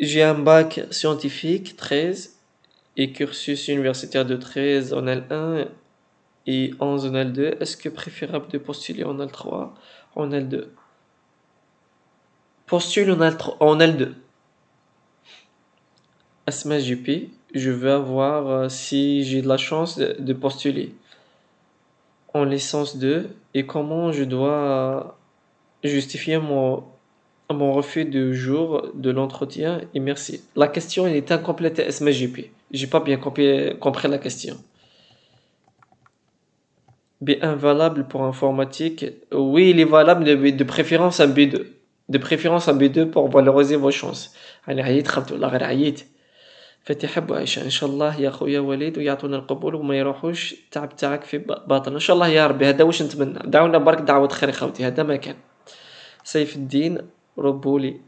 j'ai un bac scientifique 13 et cursus universitaire de 13 en L1 et 11 en L2. Est-ce que préférable de postuler en L3 ou en L2? Postule en L2. Asma GP, je veux avoir si j'ai de la chance de postuler en licence 2 et comment je dois justifier mon refus de jour de l'entretien et merci. La question elle est incomplète Asma GP. J'ai pas bien compris la question. B1 valable pour informatique. Oui, il est valable de préférence un B2. De préférence un B2 pour valoriser vos chances. أنا عييت خلت والله غير عييت. فتحب عيشة إن شاء الله يا خويا وليد ويعطونا القبول وما يروحوش التعب تاعك في باطل إن شاء الله يا ربي. هذا واش نتمنى. دعونا برك دعوة خير خوتي. هذا ما كان. سيف الدين ربولي.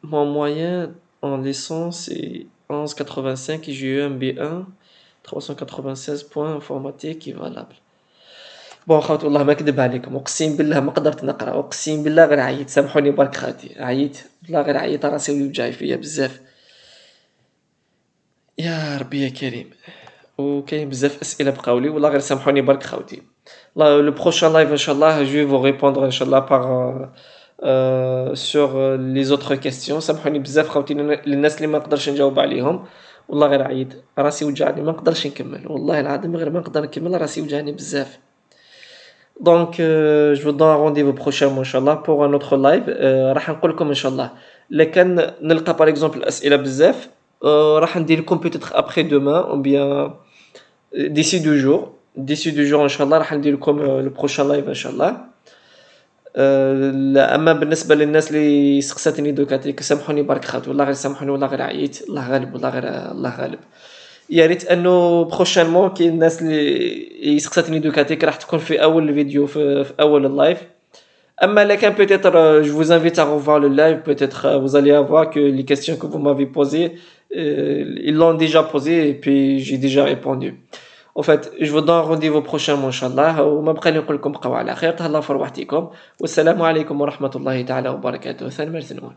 Mon moyen en licence est 11,85 et j'ai eu un B1 396 points informatique est valable. بون خوت والله ما كذب عليكم، اقسم بالله ما قدرت نقرا، اقسم بالله غير عييت، سامحوني برك خالتي، عييت والله غير عييت، راسي وجعي فيا بزاف. يا ربي يا كريم، وكاين بزاف اسئله بقاولي والله غير سامحوني برك خوتي. لو بروشان لايف ان شاء الله جو فو ريبوندر ان شاء الله بار sur les autres questions. سامحوني بزاف خوتي للناس اللي ما نقدرش نجاوب عليهم، والله غير عييت، راسي وجعني ما نقدرش نكمل، والله العظيم غير ما نقدر نكمل، راسي وجعني بزاف. Donc je vous donne un rendez-vous prochainement inchallah pour un autre live. راح نقول لكم ان شاء الله لكن نلقى par exemple الاسئله بزاف راح ندير لكم peut-être après demain ou bien d'ici 2 jours ان شاء الله راح ندير لكم le prochain live ان شاء الله. اما بالنسبه للناس اللي سقساتني دوكاتيك سامحوني برك خاطر والله غير سامحوني والله غير عييت، الله غالب والله غير الله غالب. يا ريت انه بروشينمون كاين الناس اللي سقساتني دوكاتيك راح تكون في اول الفيديو في اول اللايف. اما là peut-être je vous invite à revoir le live, peut-être vous allez voir que les questions que vous m'avez posées ils l'ont déjà posé et puis j'ai déjà répondu. En fait je vous donne rendez-vous prochainement inchallah وما بقى لي نقول لكم بقاو على خير، تهلاو في رواحتكم والسلام عليكم ورحمة الله تعالى وبركاته. ثاني مرسنون.